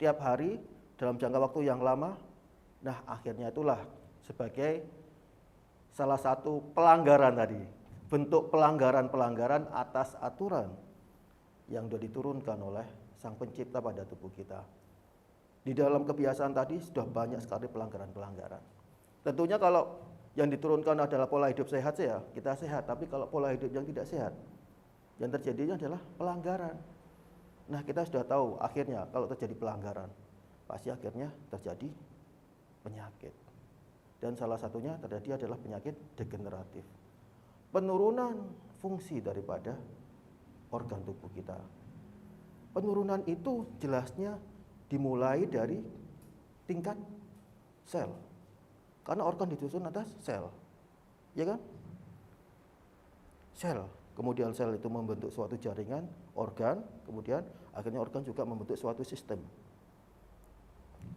tiap hari dalam jangka waktu yang lama, nah akhirnya itulah sebagai salah satu pelanggaran tadi, bentuk pelanggaran atas aturan yang sudah diturunkan oleh Sang Pencipta pada tubuh kita. Di dalam kebiasaan tadi sudah banyak sekali pelanggaran-pelanggaran. Tentunya kalau yang diturunkan adalah pola hidup sehat ya, kita sehat. Tapi kalau pola hidup yang tidak sehat, yang terjadinya adalah pelanggaran. Nah kita sudah tahu akhirnya kalau terjadi pelanggaran, pasti akhirnya terjadi penyakit. Dan salah satunya terjadi adalah penyakit degeneratif. Penurunan fungsi daripada organ tubuh kita. Penurunan itu jelasnya dimulai dari tingkat sel. Karena organ disusun atas sel, ya kan? Sel, kemudian sel itu membentuk suatu jaringan organ, kemudian akhirnya organ juga membentuk suatu sistem.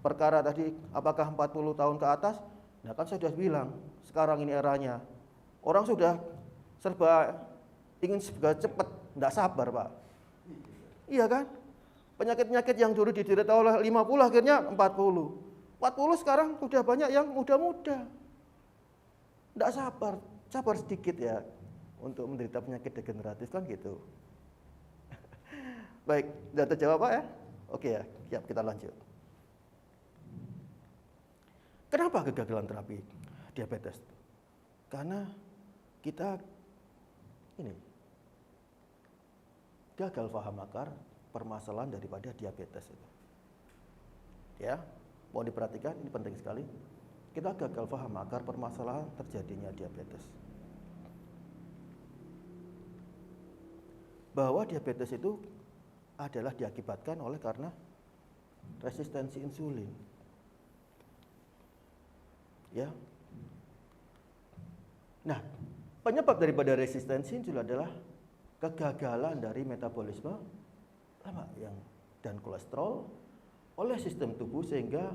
Perkara tadi apakah 40 tahun ke atas? Nah kan saya sudah bilang, sekarang ini eranya orang sudah serba ingin serba cepat, tidak sabar Pak. Iya kan? Penyakit-penyakit yang dulu diderita oleh 50 akhirnya 40 sekarang sudah banyak yang muda-muda. Tidak sabar sedikit ya untuk menderita penyakit degeneratif kan gitu. Baik, sudah terjawab Pak ya? Oke ya, siap, kita lanjut. Kenapa kegagalan terapi diabetes? Karena kita ini gagal paham akar permasalahan daripada diabetes itu. Ya, mau diperhatikan, ini penting sekali. Kita gagal paham akar permasalahan terjadinya diabetes. Bahwa diabetes itu adalah diakibatkan oleh karena resistensi insulin. Ya. Nah, penyebab daripada resistensi insulin adalah kegagalan dari metabolisme lemak dan kolesterol oleh sistem tubuh, sehingga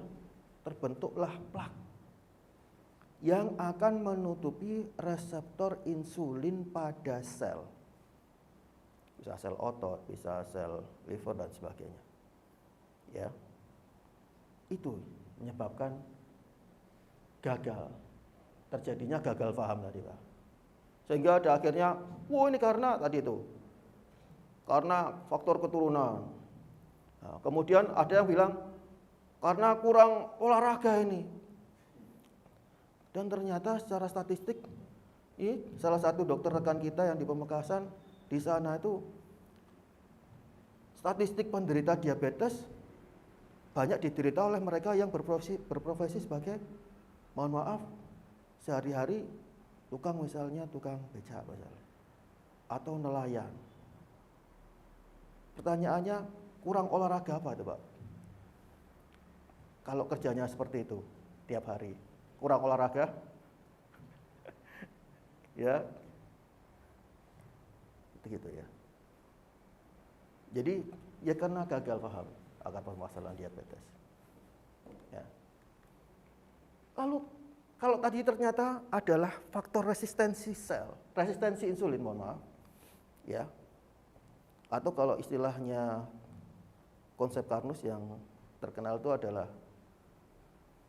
terbentuklah plak yang akan menutupi reseptor insulin pada sel. bisa sel otot, bisa sel liver dan sebagainya. Ya. Itu menyebabkan gagal. Terjadinya gagal paham tadi, Pak. Sehingga ada akhirnya, ini karena tadi itu. Karena faktor keturunan. Nah, kemudian ada yang bilang karena kurang olahraga ini. Dan ternyata secara statistik, ini salah satu dokter rekan kita yang di Pamekasan di sana itu statistik penderita diabetes banyak diderita oleh mereka yang berprofesi sebagai, mohon maaf, sehari-hari tukang misalnya tukang becak misalnya, atau nelayan. Pertanyaannya, kurang olahraga apa itu, Pak? Kalau kerjanya seperti itu tiap hari, kurang olahraga? Ya, begitu ya. Jadi ya karena gagal paham akar permasalahan diabetes. Ya. Lalu kalau tadi ternyata adalah faktor resistensi sel, resistensi insulin, mohon maaf, ya. Atau kalau istilahnya konsep Carnus yang terkenal itu adalah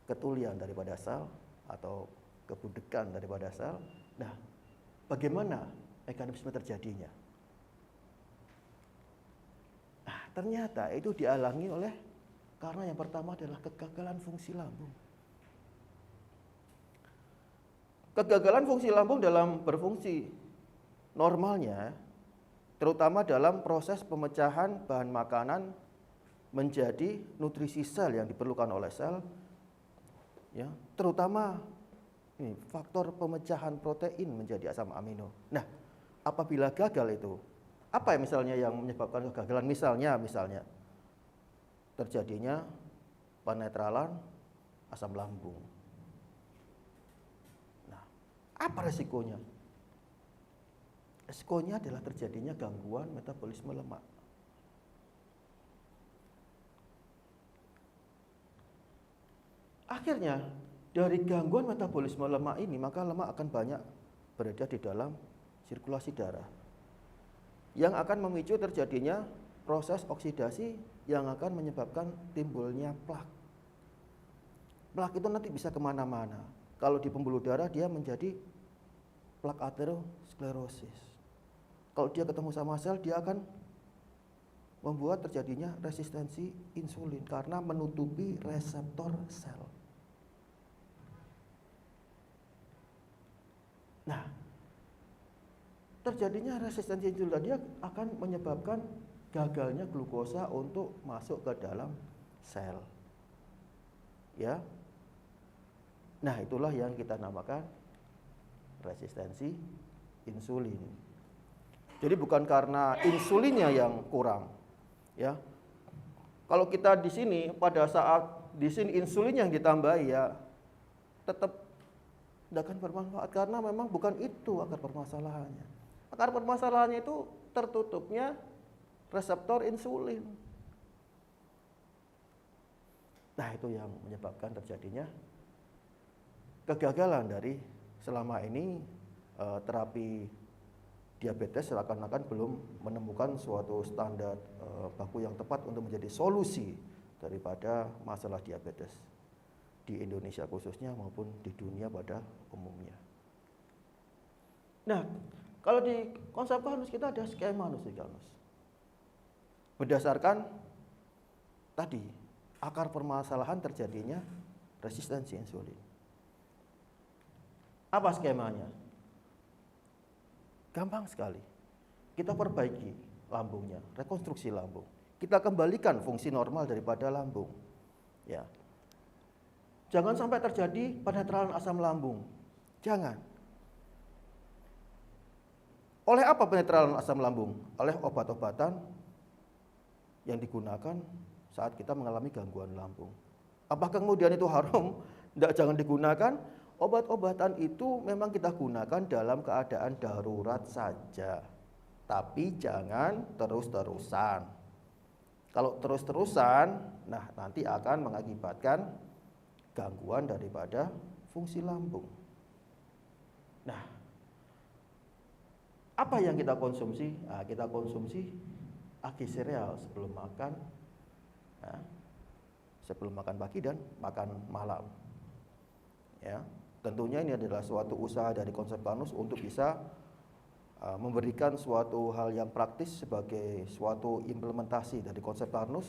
ketulian daripada sel atau kebudekan daripada sel. Nah, bagaimana mekanisme terjadinya? Nah, ternyata itu dialangi oleh karena yang pertama adalah kegagalan fungsi lambung. Kegagalan fungsi lambung dalam berfungsi normalnya, terutama dalam proses pemecahan bahan makanan menjadi nutrisi sel yang diperlukan oleh sel, ya, terutama ini, faktor pemecahan protein menjadi asam amino. Nah, apabila gagal itu, apa ya misalnya yang menyebabkan kegagalan? Misalnya terjadinya penetralan asam lambung. Nah, apa resikonya? Resikonya adalah terjadinya gangguan metabolisme lemak. Akhirnya dari gangguan metabolisme lemak ini, maka lemak akan banyak berada di dalam sirkulasi darah yang akan memicu terjadinya proses oksidasi yang akan menyebabkan timbulnya plak. Plak itu nanti bisa kemana-mana. Kalau di pembuluh darah dia menjadi plak aterosklerosis. Kalau dia ketemu sama sel, dia akan membuat terjadinya resistensi insulin karena menutupi reseptor sel. Nah, terjadinya resistensi insulin dia akan menyebabkan gagalnya glukosa untuk masuk ke dalam sel. Ya. Nah, itulah yang kita namakan resistensi insulin. Jadi bukan karena insulinnya yang kurang, ya. Kalau kita di sini pada saat di sini insulin yang ditambahi, ya tetap tidak akan bermanfaat karena memang bukan itu akar permasalahannya. Akar permasalahannya itu tertutupnya reseptor insulin. Nah, itu yang menyebabkan terjadinya kegagalan dari selama ini terapi diabetes seakan-akan belum menemukan suatu standar baku yang tepat untuk menjadi solusi daripada masalah diabetes di Indonesia khususnya maupun di dunia pada umumnya. Nah, kalau di konsep Carnus kita ada skema Carnus. Berdasarkan tadi akar permasalahan terjadinya resistensi insulin. Apa skemanya? Gampang sekali. Kita perbaiki lambungnya, rekonstruksi lambung. Kita kembalikan fungsi normal daripada lambung. Ya. Jangan sampai terjadi penetralan asam lambung. Jangan. Oleh apa penetralan asam lambung? Oleh obat-obatan yang digunakan saat kita mengalami gangguan lambung. Apakah kemudian itu haram? Tidak, jangan digunakan. Obat-obatan itu memang kita gunakan dalam keadaan darurat saja. Tapi jangan terus-terusan. Kalau terus-terusan, nah nanti akan mengakibatkan gangguan daripada fungsi lambung. Nah, Apa yang kita konsumsi? Nah, kita konsumsi agi sereal sebelum makan, ya, sebelum makan pagi dan makan malam. Ya, tentunya ini adalah suatu usaha dari konsep Karnus untuk bisa memberikan suatu hal yang praktis sebagai suatu implementasi dari konsep Karnus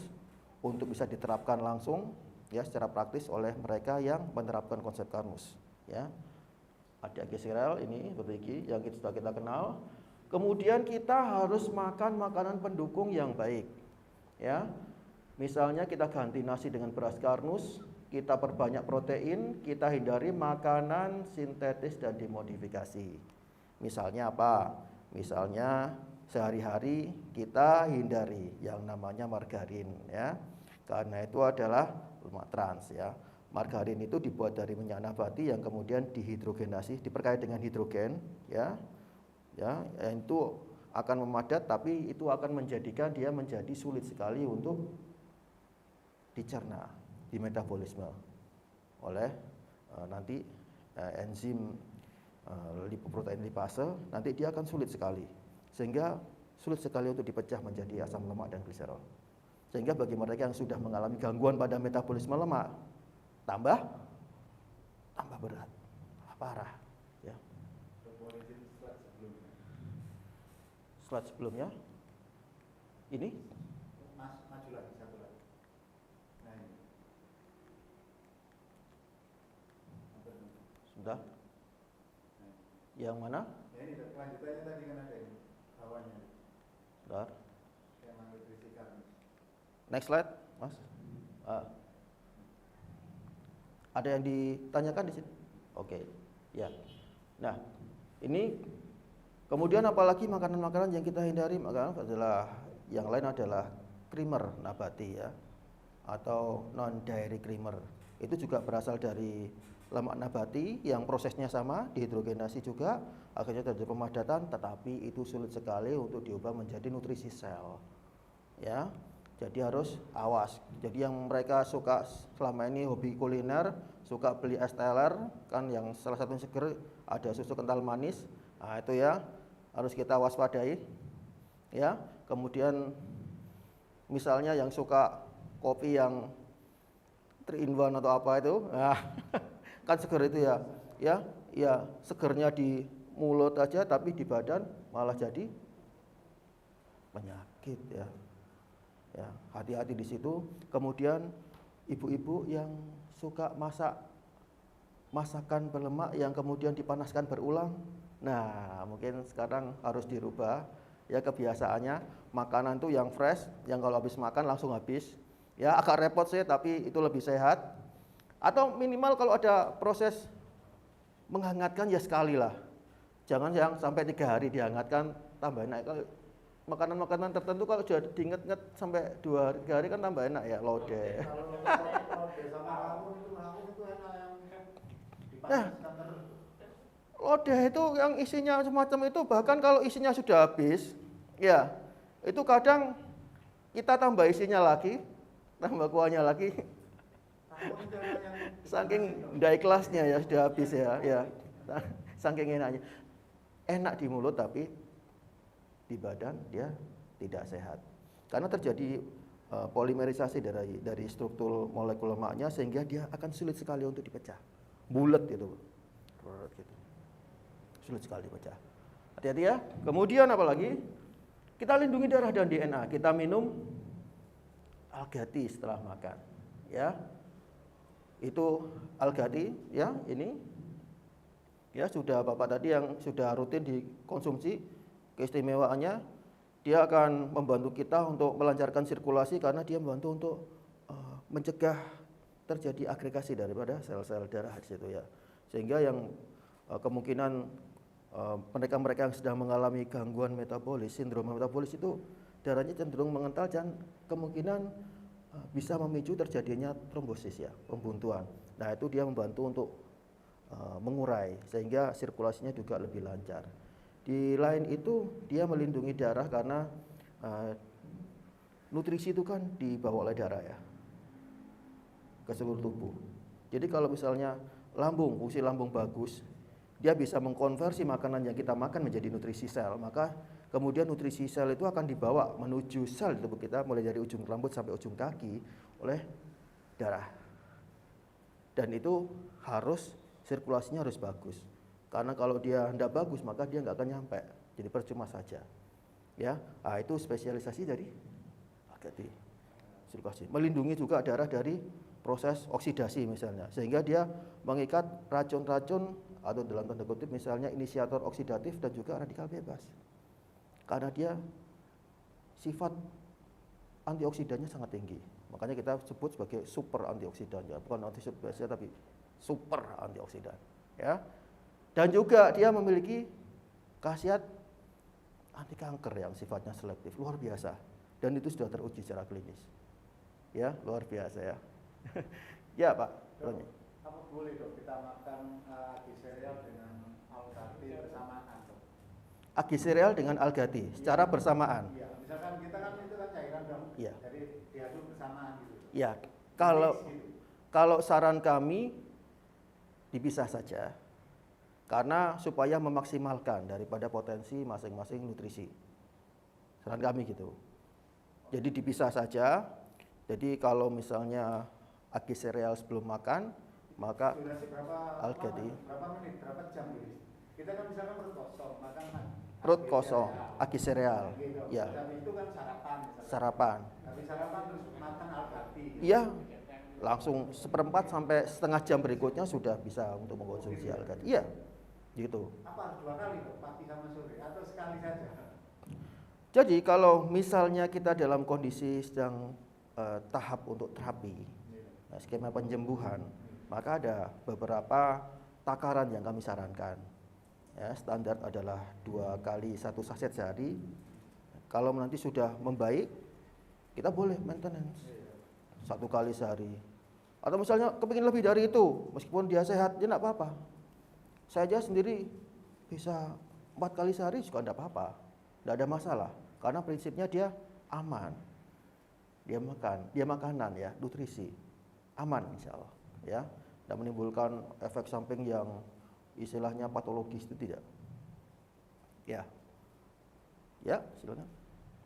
untuk bisa diterapkan langsung ya secara praktis oleh mereka yang menerapkan konsep Karnus. Ya, ada agi sereal ini seperti yang sudah kita kenal. Kemudian kita harus makan makanan pendukung yang baik. Ya, misalnya kita ganti nasi dengan beras Karnus, kita perbanyak protein, kita hindari makanan sintetis dan dimodifikasi. Misalnya apa? Misalnya sehari-hari kita hindari yang namanya margarin ya. Karena itu adalah lemak trans ya. Margarin itu dibuat dari minyak nabati yang kemudian dihidrogenasi, diperkaya dengan hidrogen ya. Ya, itu akan memadat tapi itu akan menjadikan dia menjadi sulit sekali untuk dicerna, di metabolisme oleh nanti enzim lipoprotein lipase, nanti dia akan sulit sekali, sehingga sulit sekali untuk dipecah menjadi asam lemak dan gliserol. Sehingga bagi mereka yang sudah mengalami gangguan pada metabolisme lemak, tambah berat, parah. Ya. Slide sebelumnya, ini maju lagi satu lagi. Nah ini. Sudah. Yang mana? Ya ini lanjutannya tadi kan ada ini bawahnya. Bentar. Skema nutrisi Karnus. Next slide, Mas. Ada yang ditanyakan di sini? Oke. Ya. Nah, ini kemudian apalagi makanan-makanan yang kita hindari, makanan adalah yang lain adalah creamer nabati ya, atau non dairy creamer. Itu juga berasal dari lemak nabati yang prosesnya sama, dihidrogenasi juga, akhirnya terjadi pemadatan, tetapi itu sulit sekali untuk diubah menjadi nutrisi sel. Ya, jadi harus awas. Jadi yang mereka suka selama ini hobi kuliner, suka beli es teler, kan yang salah satunya seger, ada susu kental manis, nah itu ya harus kita waspadai. Ya, kemudian misalnya yang suka kopi yang 3 in 1 atau apa itu, nah kan seger itu ya segernya di mulut aja tapi di badan malah jadi penyakit ya. Ya, hati-hati di situ. Kemudian ibu-ibu yang suka masakan berlemak yang kemudian dipanaskan berulang. Nah, mungkin sekarang harus dirubah ya kebiasaannya. Makanan tuh yang fresh, yang kalau habis makan langsung habis. Ya, agak repot sih tapi itu lebih sehat. Atau minimal kalau ada proses menghangatkan ya sekali lah. Jangan yang sampai 3 hari dihangatkan tambah enak. Kalau makanan-makanan tertentu kalau sudah diinget-inget sampai 2 hari kan tambah enak ya, lodeh. Kalau lodeh sama rawon itu enak yang dipanaskan terus. Lodeh itu yang isinya semacam itu, bahkan kalau isinya sudah habis, ya itu kadang kita tambah isinya lagi, tambah kuahnya lagi. Saking ndak ikhlasnya ya sudah habis ya. Saking enaknya. Enak di mulut tapi di badan dia tidak sehat. Karena terjadi polimerisasi dari struktur molekul lemaknya sehingga dia akan sulit sekali untuk dipecah. Bulat gitu. Gitu. Sulit sekali dipecah. Hati-hati ya. Kemudian apalagi? Kita lindungi darah dan DNA. Kita minum Algati setelah makan. Ya. Itu Algati ya, ini ya sudah Bapak tadi yang sudah rutin dikonsumsi. Keistimewaannya dia akan membantu kita untuk melancarkan sirkulasi karena dia membantu untuk mencegah terjadi agregasi daripada sel-sel darah di situ ya. Sehingga yang kemungkinan mereka-mereka yang sedang mengalami gangguan metabolis, sindrom metabolis itu darahnya cenderung mengental dan kemungkinan bisa memicu terjadinya trombosis ya, pembuntuan. Nah, itu dia membantu untuk mengurai sehingga sirkulasinya juga lebih lancar. Di lain itu dia melindungi darah karena nutrisi itu kan dibawa oleh darah ya ke seluruh tubuh. Jadi kalau misalnya fungsi lambung bagus, dia bisa mengkonversi makanan yang kita makan menjadi nutrisi sel. Maka kemudian nutrisi sel itu akan dibawa menuju sel di tubuh kita mulai dari ujung rambut sampai ujung kaki oleh darah. Dan itu harus sirkulasinya harus bagus. Karena kalau dia tidak bagus maka dia nggak akan nyampe. Jadi percuma saja. Ya, itu spesialisasi dari Al-Ghati. Sirkulasi. Melindungi juga darah dari proses oksidasi misalnya, sehingga dia mengikat racun-racun atau dalam tanda kutip misalnya inisiator oksidatif dan juga radikal bebas. Karena dia sifat antioksidannya sangat tinggi. Makanya kita sebut sebagai super antioksidan ya, bukan antioksidan biasa tapi super antioksidan ya. Dan juga dia memiliki khasiat anti kanker yang sifatnya selektif, luar biasa. Dan itu sudah teruji secara klinis. Ya, luar biasa ya. Ya Pak, Dok, apa boleh dok kita makan agi sereal dengan Al-Ghati bersamaan dok? Agi sereal dengan Al-Ghati secara bersamaan. Iya, misalkan kita kan itu kan cairan dong. Iya. Jadi diaduk bersamaan gitu. Ya, Mix gitu. kalau saran kami dipisah saja. Karena supaya memaksimalkan daripada potensi masing-masing nutrisi. Saran kami gitu. Jadi dipisah saja. Jadi kalau misalnya agi sereal sebelum makan, maka durasi Al-Ghati. berapa menit, berapa jam gitu. Kita kan misalkan perut kosong, makan Perut kosong, agi sereal. Gitu. Ya, Dan itu kan sarapan misalkan. sarapan. Tapi sarapan terus makan Al-Ghati. Iya, langsung 1/4 sampai setengah jam berikutnya sudah bisa untuk mengkonsumsi Al-Ghati. Iya, gitu. Apa harus 2 kali dok, pagi sama sore atau sekali saja? Jadi kalau misalnya kita dalam kondisi sedang tahap untuk terapi, skema penyembuhan, maka ada beberapa takaran yang kami sarankan. Ya, standar adalah 2 kali 1 saset sehari. Kalau nanti sudah membaik, kita boleh maintenance 1 kali sehari. Atau misalnya kepingin lebih dari itu, meskipun dia sehat, dia tidak apa-apa. Saya aja sendiri bisa 4 kali sehari juga tidak apa-apa, tidak ada masalah. Karena prinsipnya dia aman. Dia makan, dia makanan ya, nutrisi. Aman insya Allah ya. Dan menimbulkan efek samping yang istilahnya patologis itu tidak. Ya. Ya, silakan.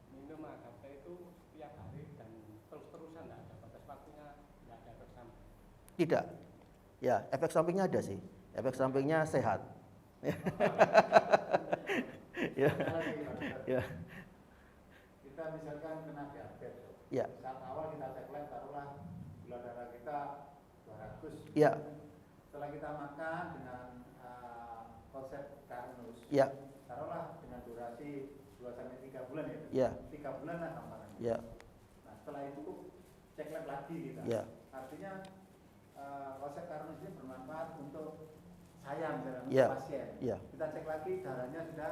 Minum Al-Ghati itu setiap hari dan terus-terusan, tidak ada batas waktunya, tidak ada efek samping. Tidak. Ya, efek sampingnya ada sih. Efek sampingnya sehat. Ya. Ya. Kita misalkan kena diabetes dok. Ya. Saat awal kita cek lab taruhlah gula darah kita 200. Ya. Setelah kita makan dengan konsep Karnus, Ya. taruhlah dengan durasi 2 sampai 3 bulan ya. Ya. 3 bulan lah gambarannya. Ya. Nah, setelah itu cek lab lagi kita. Ya. Artinya konsep Karnus ini bermanfaat untuk saya misalnya untuk Ya. pasien. Ya. Kita cek lagi darahnya sudah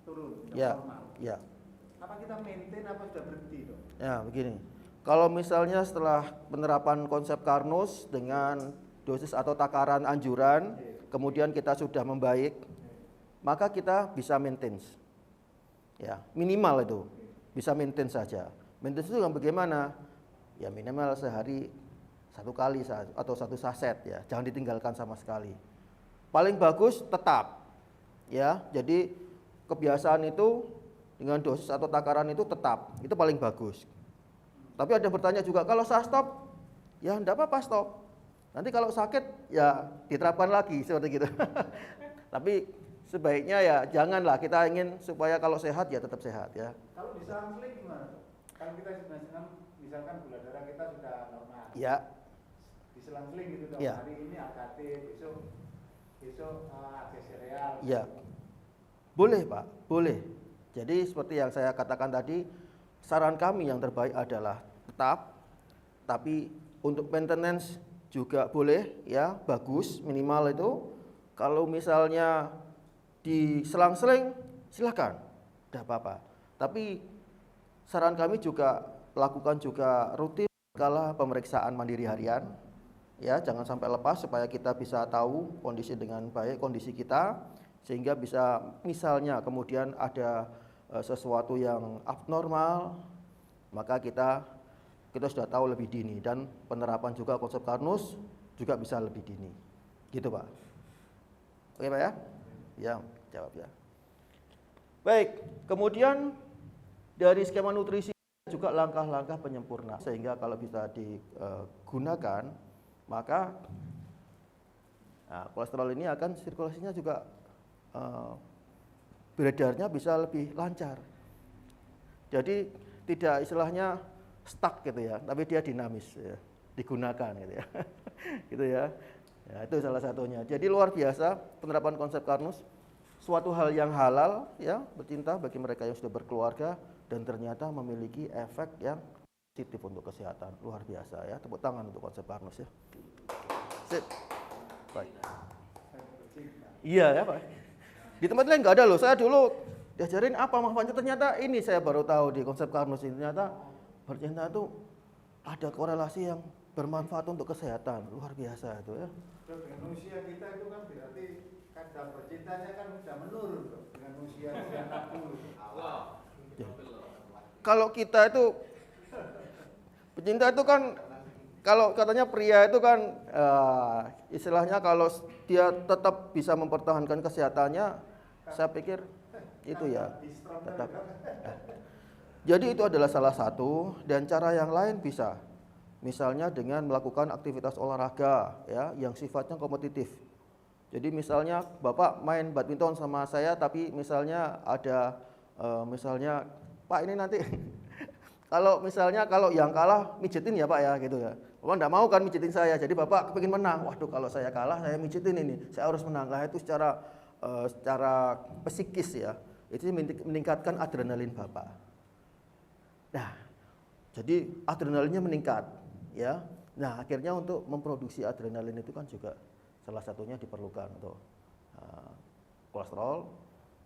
turun, sudah Ya. normal. Ya. Apa kita maintain apa sudah berhenti dok? Ya, begini. Kalau misalnya setelah penerapan konsep Karnus dengan dosis atau takaran anjuran, kemudian kita sudah membaik, maka kita bisa maintenance. Ya, minimal itu. Bisa maintenance saja. Maintenance itu yang bagaimana? Ya minimal sehari 1 kali atau 1 saset ya. Jangan ditinggalkan sama sekali. Paling bagus tetap. Ya, jadi kebiasaan itu dengan dosis atau takaran itu tetap. Itu paling bagus. Tapi ada yang bertanya juga, kalau saya stop, ya enggak apa-apa stop. Nanti kalau sakit, ya diterapkan lagi, seperti gitu. Tapi sebaiknya ya janganlah, kita ingin supaya kalau sehat, ya tetap sehat ya. Kalau diselang-seling gimana? Kalau kita misalkan gula darah kita sudah normal. Ya. Diselang-seling gitu dong. Ya. Hari ini Al-Ghati, besok agi sereal. Ya. Boleh Pak, boleh. Jadi seperti yang saya katakan tadi, saran kami yang terbaik adalah tetap, tapi untuk maintenance juga boleh ya, bagus minimal itu. Kalau misalnya diselang-seling silakan, tidak apa-apa. Tapi saran kami juga lakukan juga rutin kala pemeriksaan mandiri harian. Ya, jangan sampai lepas supaya kita bisa tahu kondisi dengan baik, kondisi kita, sehingga bisa misalnya kemudian ada sesuatu yang abnormal, maka kita sudah tahu lebih dini, dan penerapan juga konsep Karnus juga bisa lebih dini. Gitu Pak. Oke Pak ya? Ya, jawab ya. Baik, kemudian dari skema nutrisi juga langkah-langkah penyempurna sehingga kalau bisa digunakan maka kolesterol ini akan sirkulasinya juga beredarnya bisa lebih lancar. Jadi tidak istilahnya stuck gitu ya, tapi dia dinamis ya, digunakan gitu ya. Gitu ya. Ya, itu salah satunya. Jadi luar biasa penerapan konsep Karnus, suatu hal yang halal ya, bercinta bagi mereka yang sudah berkeluarga dan ternyata memiliki efek yang positif untuk kesehatan. Luar biasa ya. Tepuk tangan untuk konsep Karnus ya. Sip. Baik. Iya ya Pak. Di tempat lain nggak ada loh. Saya dulu diajarin apa manfaatnya, ternyata ini saya baru tahu di konsep Karnus ini. Ternyata bercinta itu ada korelasi yang bermanfaat untuk kesehatan. Luar biasa itu ya. Dengan usia kita itu kan berarti kadar bercintanya kan sudah menurun tuh. Dengan usia 60. Ya. Kalau kita itu pecinta itu kan, kalau katanya pria itu kan istilahnya kalau dia tetap bisa mempertahankan kesehatannya, saya pikir itu ya tetap. Jadi itu adalah salah satu, dan cara yang lain bisa, misalnya dengan melakukan aktivitas olahraga ya yang sifatnya kompetitif. Jadi misalnya Bapak main badminton sama saya, tapi misalnya ada misalnya Pak ini nanti kalau yang kalah mijitin ya Pak ya gitu ya. Bapak enggak mau kan mijitin saya, jadi Bapak kepingin menang. Waduh kalau saya kalah saya mijitin ini, saya harus menang. Nah itu secara psikis ya, itu meningkatkan adrenalin Bapak. Nah jadi adrenalinnya meningkat ya. Nah akhirnya untuk memproduksi adrenalin itu kan juga salah satunya diperlukan untuk kolesterol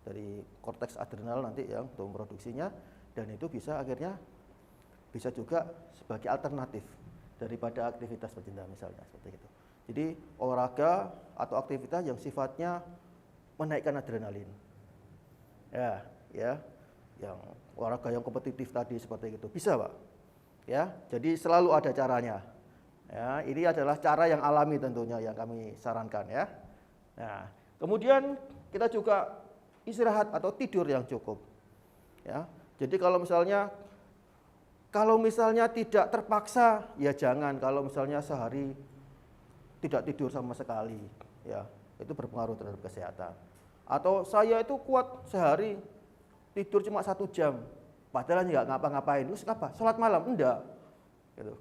dari korteks adrenal nanti yang untuk memproduksinya, dan itu bisa akhirnya bisa juga sebagai alternatif daripada aktivitas bercinta misalnya seperti itu. Jadi olahraga atau aktivitas yang sifatnya menaikkan adrenalin. Ya, yang olahraga yang kompetitif tadi seperti itu bisa, Pak. Ya, jadi selalu ada caranya. Ya, ini adalah cara yang alami tentunya yang kami sarankan ya. Nah, kemudian kita juga istirahat atau tidur yang cukup. Ya, jadi kalau misalnya tidak terpaksa, ya jangan. Kalau misalnya sehari tidak tidur sama sekali, ya itu berpengaruh terhadap kesehatan. Atau saya itu kuat sehari tidur cuma 1 jam, padahal nggak ngapa-ngapain. Terus apa? Sholat malam? Enggak. Gitu.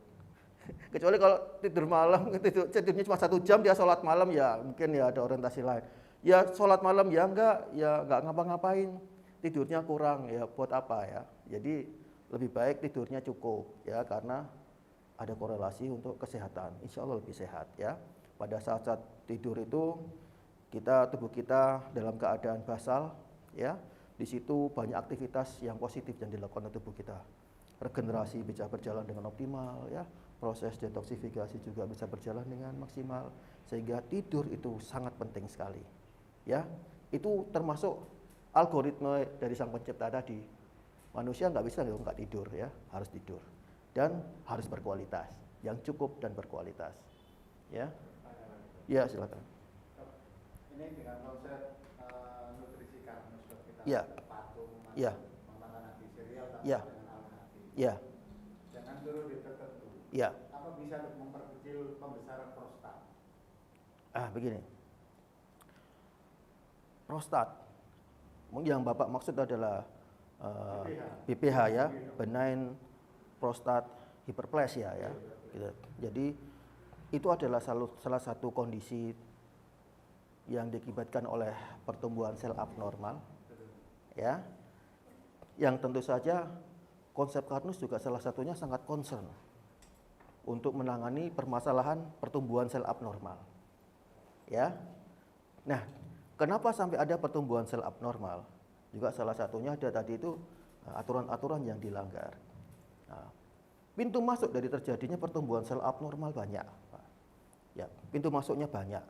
Kecuali kalau tidur malam, tidurnya cuma 1 jam, dia sholat malam ya mungkin ya ada orientasi lain. Ya sholat malam ya nggak ngapa-ngapain, tidurnya kurang ya buat apa ya. Jadi lebih baik tidurnya cukup ya, karena ada korelasi untuk kesehatan. Insya Allah lebih sehat ya. Pada saat tidur itu tubuh kita dalam keadaan basal ya. Di situ banyak aktivitas yang positif yang dilakukan oleh tubuh kita. Regenerasi bisa berjalan dengan optimal ya. Proses detoksifikasi juga bisa berjalan dengan maksimal, sehingga tidur itu sangat penting sekali. Ya, itu termasuk algoritma dari sang pencipta tadi. Manusia nggak bisa nggak tidur ya, harus tidur dan harus berkualitas, yang cukup dan berkualitas. Ya, ya silakan. Ini dengan konsep nutrisi Karnus kita Ya, patung, ya, makanan anti serial, tapi ya, dengan alternatif. ya, Jangan dulu tertentu. ya. Apa bisa memperkecil pembesaran prostat? Begini. Prostat, yang Bapak maksud adalah BPH ya, benign prostat hyperplasia ya. Gitu. Jadi itu adalah salah satu kondisi yang diakibatkan oleh pertumbuhan sel abnormal, ya. Yang tentu saja konsep Karnus juga salah satunya sangat concern untuk menangani permasalahan pertumbuhan sel abnormal, ya. Nah, kenapa sampai ada pertumbuhan sel abnormal? Juga salah satunya ada tadi itu aturan-aturan yang dilanggar. Nah, pintu masuk dari terjadinya pertumbuhan sel abnormal banyak, Pak. Ya, pintu masuknya banyak.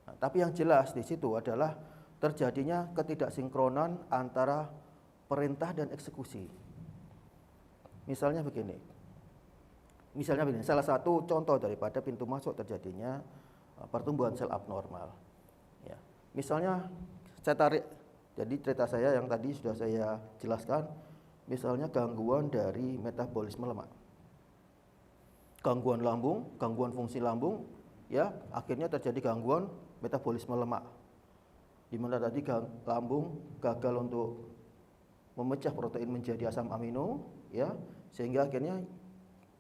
Nah, tapi yang jelas di situ adalah terjadinya ketidaksinkronan antara perintah dan eksekusi. Misalnya begini, salah satu contoh daripada pintu masuk terjadinya pertumbuhan sel abnormal. Ya. Misalnya saya tarik, jadi cerita saya yang tadi sudah saya jelaskan, misalnya gangguan dari metabolisme lemak. Gangguan lambung, gangguan fungsi lambung, ya akhirnya terjadi gangguan metabolisme lemak. Di mana tadi lambung gagal untuk memecah protein menjadi asam amino, ya, sehingga akhirnya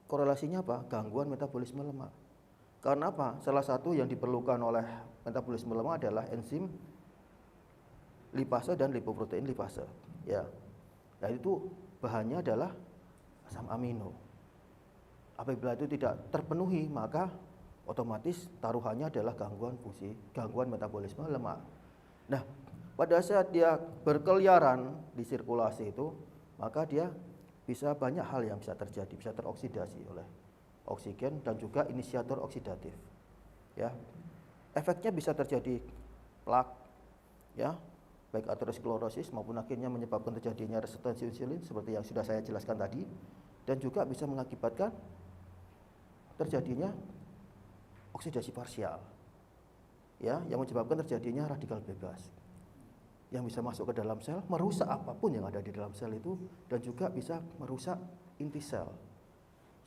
korelasinya apa? Gangguan metabolisme lemak. Karena apa? Salah satu yang diperlukan oleh metabolisme lemak adalah enzim lipase dan lipoprotein lipase, ya. Nah, itu bahannya adalah asam amino. Apabila itu tidak terpenuhi, maka otomatis taruhannya adalah gangguan metabolisme lemak. Nah, pada saat dia berkeliaran di sirkulasi itu, maka dia bisa banyak hal yang bisa terjadi, bisa teroksidasi oleh oksigen dan juga inisiator oksidatif. Ya. Efeknya bisa terjadi plak, ya, baik aterosklerosis maupun akhirnya menyebabkan terjadinya resistensi insulin seperti yang sudah saya jelaskan tadi, dan juga bisa mengakibatkan terjadinya oksidasi parsial, ya, yang menyebabkan terjadinya radikal bebas yang bisa masuk ke dalam sel, merusak apapun yang ada di dalam sel itu, dan juga bisa merusak inti sel.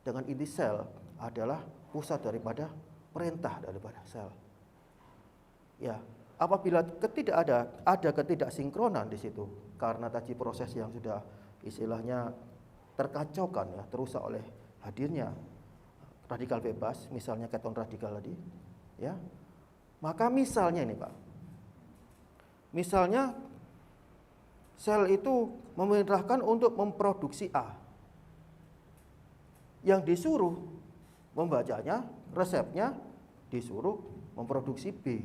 Dengan inti sel adalah pusat daripada perintah daripada sel. Ya, apabila ada ketidaksinkronan di situ karena tadi proses yang sudah istilahnya terkacaukan, ya, terusak oleh hadirnya radikal bebas, misalnya keton radikal tadi, ya. Maka misalnya ini, Pak. Misalnya sel itu memerintahkan untuk memproduksi A. Yang disuruh membacanya, resepnya disuruh memproduksi B.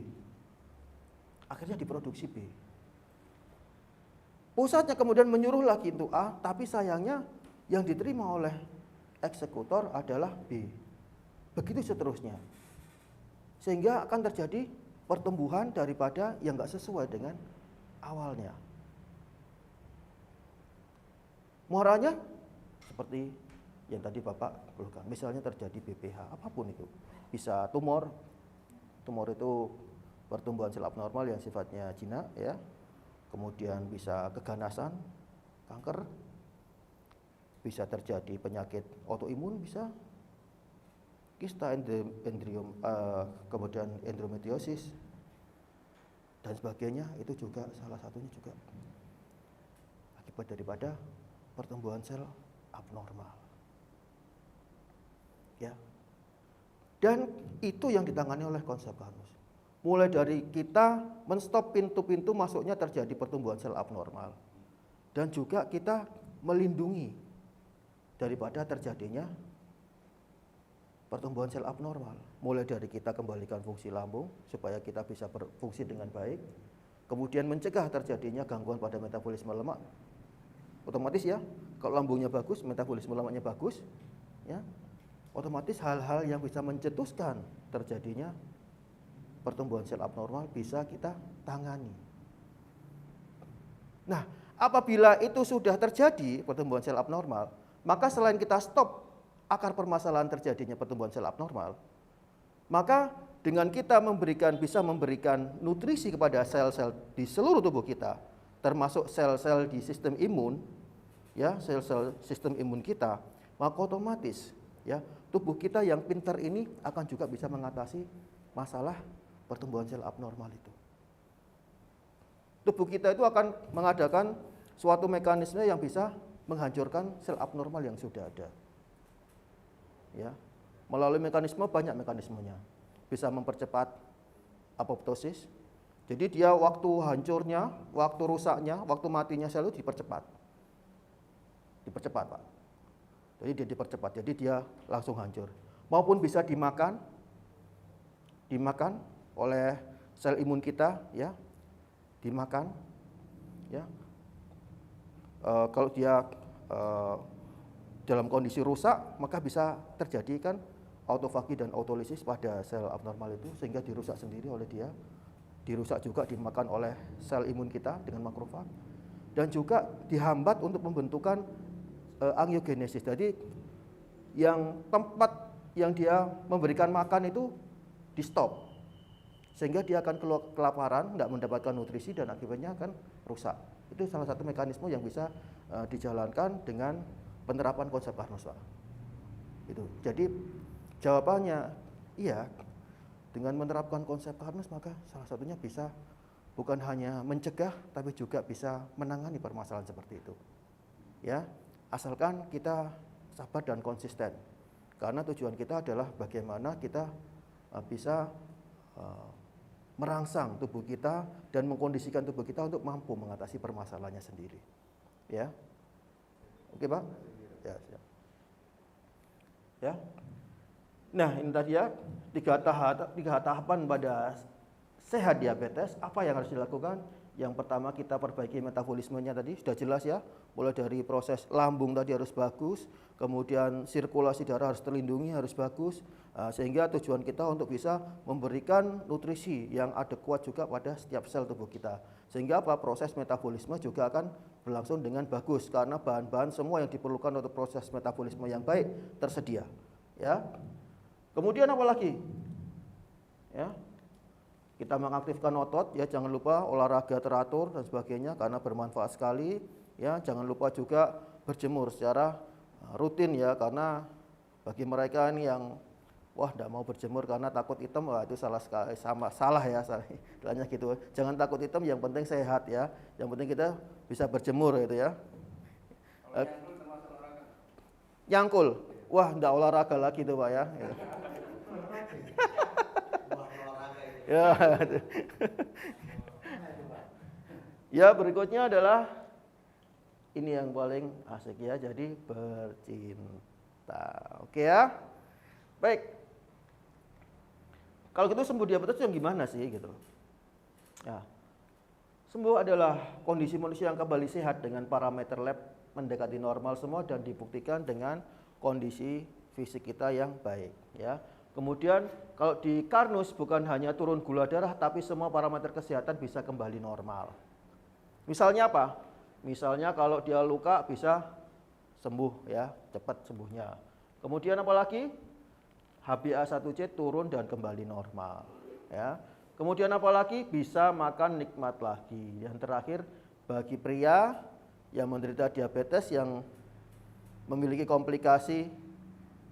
Akhirnya diproduksi B. Pusatnya kemudian menyuruh lagi untuk A, tapi sayangnya yang diterima oleh eksekutor adalah B. Begitu seterusnya. Sehingga akan terjadi pertumbuhan daripada yang nggak sesuai dengan awalnya. Muaranya seperti yang tadi Bapak keluhkan, misalnya terjadi BPH, apapun itu. Bisa tumor itu pertumbuhan sel abnormal yang sifatnya jinak, ya. Kemudian bisa keganasan, kanker, bisa terjadi penyakit autoimun, bisa kista kemudian endometriosis dan sebagainya, itu juga salah satunya juga akibat daripada pertumbuhan sel abnormal, ya. Dan itu yang ditangani oleh konsep Kanus. Mulai dari kita menstop pintu-pintu masuknya terjadi pertumbuhan sel abnormal, dan juga kita melindungi daripada terjadinya pertumbuhan sel abnormal. Mulai dari kita kembalikan fungsi lambung supaya kita bisa berfungsi dengan baik, kemudian mencegah terjadinya gangguan pada metabolisme lemak. Otomatis, ya, kalau lambungnya bagus, metabolisme lemaknya bagus, ya, otomatis hal-hal yang bisa mencetuskan terjadinya pertumbuhan sel abnormal bisa kita tangani. Nah, apabila itu sudah terjadi pertumbuhan sel abnormal, maka selain kita stop akar permasalahan terjadinya pertumbuhan sel abnormal, maka dengan kita bisa memberikan nutrisi kepada sel-sel di seluruh tubuh kita, termasuk sel-sel di sistem imun, ya, sel-sel sistem imun kita, maka otomatis, ya, tubuh kita yang pintar ini akan juga bisa mengatasi masalah pertumbuhan sel abnormal itu. Tubuh kita itu akan mengadakan suatu mekanisme yang bisa menghancurkan sel abnormal yang sudah ada. Ya, melalui banyak mekanismenya, bisa mempercepat apoptosis. Jadi dia waktu hancurnya, waktu rusaknya, waktu matinya sel itu dipercepat, Pak. Jadi dia dipercepat, jadi dia langsung hancur. Maupun bisa dimakan oleh sel imun kita, ya, dimakan, ya. Kalau dia dalam kondisi rusak, maka bisa terjadi kan autofagi dan autolisis pada sel abnormal itu, sehingga dirusak sendiri oleh dia. Dirusak juga dimakan oleh sel imun kita dengan makrofag, dan juga dihambat untuk pembentukan angiogenesis. Jadi yang tempat yang dia memberikan makan itu di stop, sehingga dia akan kelaparan, tidak mendapatkan nutrisi dan akibatnya akan rusak. Itu salah satu mekanisme yang bisa dijalankan dengan penerapan konsep Carnot, Pak. Itu. Jadi jawabannya iya, dengan menerapkan konsep Carnot maka salah satunya bisa bukan hanya mencegah tapi juga bisa menangani permasalahan seperti itu. Ya, asalkan kita sabar dan konsisten. Karena tujuan kita adalah bagaimana kita bisa merangsang tubuh kita dan mengkondisikan tubuh kita untuk mampu mengatasi permasalahannya sendiri. Ya. Oke, Pak? Ya, siap. Ya. Nah, ini tadi ya tiga tahapan pada sehat diabetes. Apa yang harus dilakukan? Yang pertama kita perbaiki metabolismenya tadi sudah jelas ya. Mulai dari proses lambung tadi harus bagus, kemudian sirkulasi darah harus terlindungi, harus bagus, sehingga tujuan kita untuk bisa memberikan nutrisi yang adekuat juga pada setiap sel tubuh kita. Sehingga apa? Proses metabolisme juga akan berlangsung dengan bagus karena bahan-bahan semua yang diperlukan untuk proses metabolisme yang baik tersedia. Ya. Kemudian apa lagi? Ya. Kita mengaktifkan otot, ya jangan lupa olahraga teratur dan sebagainya karena bermanfaat sekali. Ya, jangan lupa juga berjemur secara rutin ya, karena bagi mereka ini yang tidak mau berjemur karena takut hitam, itu salah ya, istilahnya gitu. Jangan takut hitam, yang penting sehat ya. Yang penting kita bisa berjemur itu ya. Nyangkul, enggak olahraga lagi tuh Pak ya. Ya. Ya, berikutnya adalah ini yang paling asik ya, jadi bercinta. Oke ya. Baik. Kalau gitu sembuh diabetes yang gimana sih gitu? Ya. Sembuh adalah kondisi manusia yang kembali sehat dengan parameter lab mendekati normal semua dan dibuktikan dengan kondisi fisik kita yang baik ya. Kemudian kalau di Carnot bukan hanya turun gula darah tapi semua parameter kesehatan bisa kembali normal. Misalnya apa? Misalnya kalau dia luka bisa sembuh ya, cepat sembuhnya. Kemudian apa lagi? HbA1c turun dan kembali normal ya. Kemudian apa lagi? Bisa makan nikmat lagi. Yang terakhir bagi pria yang menderita diabetes yang memiliki komplikasi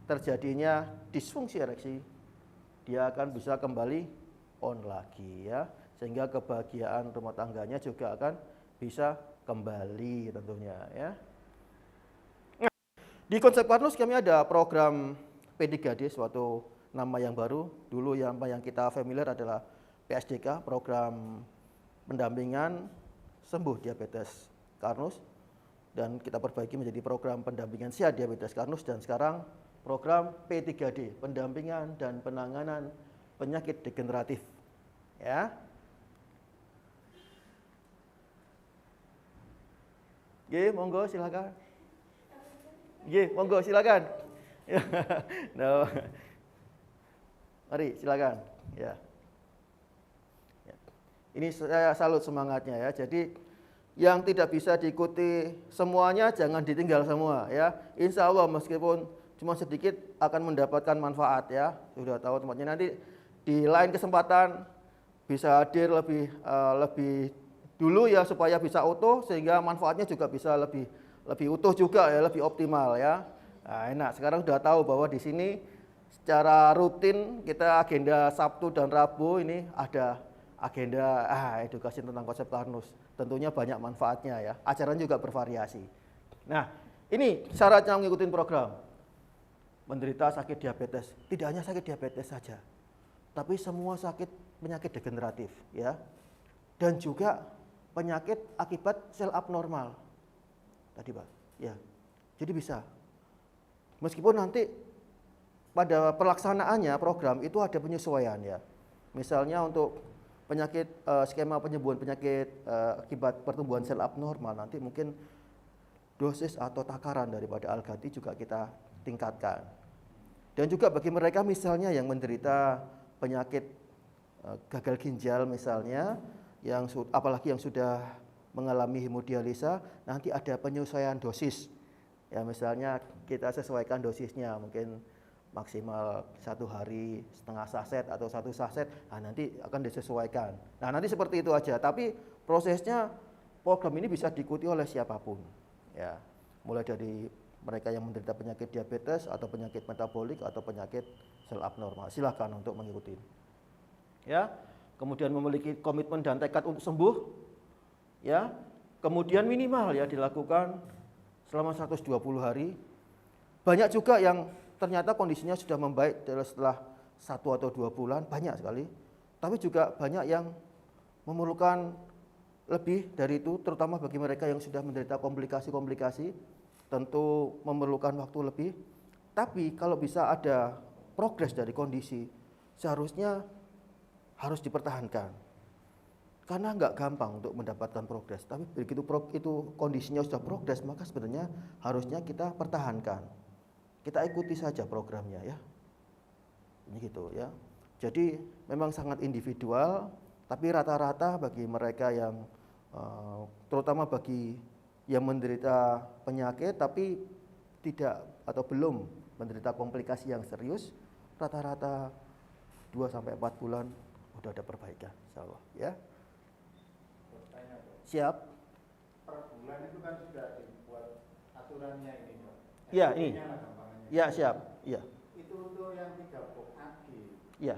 terjadinya disfungsi ereksi, dia akan bisa kembali on lagi ya, sehingga kebahagiaan rumah tangganya juga akan bisa kembali tentunya ya. Nah, di konsep Carnot kami ada program P3D, suatu nama yang baru. Dulu yang kita familiar adalah PSDK, program pendampingan sembuh diabetes Carnot, dan kita perbaiki menjadi program pendampingan sehat diabetes Carnot, dan sekarang program P3D, pendampingan dan penanganan penyakit degeneratif. Ya. Monggo silakan. Monggo silakan. No. Mari silakan. Ya. Ini saya salut semangatnya ya. Jadi yang tidak bisa diikuti semuanya jangan ditinggal semua ya. Insya Allah meskipun cuma sedikit akan mendapatkan manfaat ya. Sudah tahu tempatnya, nanti di lain kesempatan bisa hadir lebih dulu ya supaya bisa utuh, sehingga manfaatnya juga bisa lebih utuh juga ya, lebih optimal ya. Nah, enak sekarang sudah tahu bahwa di sini secara rutin kita agenda Sabtu dan Rabu ini ada agenda edukasi tentang konsep Carnot. Tentunya banyak manfaatnya ya. Ajaran juga bervariasi. Nah, ini syaratnya mengikuti program. Menderita sakit diabetes, tidak hanya sakit diabetes saja, tapi semua penyakit degeneratif ya, dan juga penyakit akibat sel abnormal tadi Pak ya. Jadi bisa, meskipun nanti pada pelaksanaannya program itu ada penyesuaian ya. Misalnya untuk penyakit skema penyembuhan penyakit akibat pertumbuhan sel abnormal, nanti mungkin dosis atau takaran daripada Al-Ghati juga kita tingkatkan. Dan juga bagi mereka misalnya yang menderita penyakit gagal ginjal misalnya, apalagi yang sudah mengalami hemodialisa, nanti ada penyesuaian dosis. Ya misalnya kita sesuaikan dosisnya, mungkin maksimal 1 hari setengah saset atau 1 saset, nah nanti akan disesuaikan. Nah nanti seperti itu aja, tapi prosesnya program ini bisa diikuti oleh siapapun, ya, mulai dari mereka yang menderita penyakit diabetes atau penyakit metabolik atau penyakit sel abnormal, silahkan untuk mengikuti. Ya, kemudian memiliki komitmen dan tekad untuk sembuh, ya, kemudian minimal ya dilakukan selama 120 hari. Banyak juga yang ternyata kondisinya sudah membaik setelah 1 atau 2 bulan, banyak sekali. Tapi juga banyak yang memerlukan lebih dari itu, terutama bagi mereka yang sudah menderita komplikasi-komplikasi, tentu memerlukan waktu lebih. Tapi kalau bisa ada progres dari kondisi, seharusnya harus dipertahankan. Karena nggak gampang untuk mendapatkan progres. Tapi begitu itu kondisinya sudah progres, maka sebenarnya harusnya kita pertahankan. Kita ikuti saja programnya ya. Ini gitu ya. Jadi memang sangat individual, tapi rata-rata bagi mereka yang terutama bagi yang menderita penyakit tapi tidak atau belum menderita komplikasi yang serius, rata-rata 2-4 bulan udah ada perbaikan, insyaallah ya. Siap. Per bulan itu kan sudah dibuat aturannya ini, Pak. Iya, ini. Ya, siap. Iya. Itu untuk yang 3 pagi. Iya.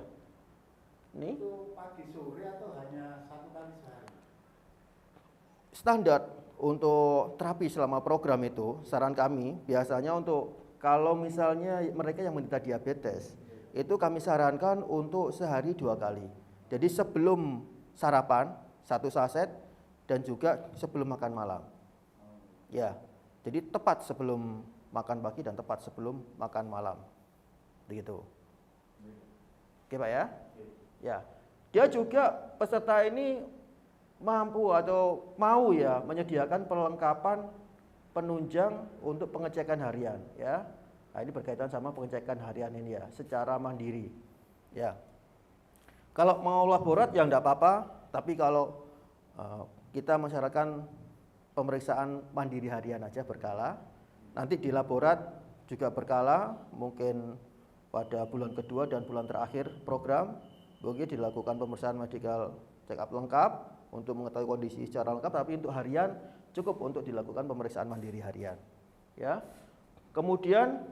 Ini Itu pagi sore atau hanya 1 kali sehari? standar untuk terapi selama program itu, saran kami biasanya untuk kalau misalnya mereka yang menderita diabetes, itu kami sarankan untuk sehari 2 kali. Jadi sebelum sarapan 1 saset dan juga sebelum makan malam. Ya, jadi tepat sebelum makan pagi dan tepat sebelum makan malam. Begitu. Oke Pak ya? Ya. Dia juga peserta ini mampu atau mau ya menyediakan perlengkapan penunjang untuk pengecekan harian ya. Nah, ini berkaitan sama pengecekan harian ini ya, secara mandiri. Ya. Kalau mau laborat ya enggak apa-apa, tapi kalau kita mensyaratkan pemeriksaan mandiri harian aja berkala. Nanti di laborat juga berkala, mungkin pada bulan kedua dan bulan terakhir program mungkin dilakukan pemeriksaan medical check up lengkap untuk mengetahui kondisi secara lengkap, tapi untuk harian cukup untuk dilakukan pemeriksaan mandiri harian. Ya. Kemudian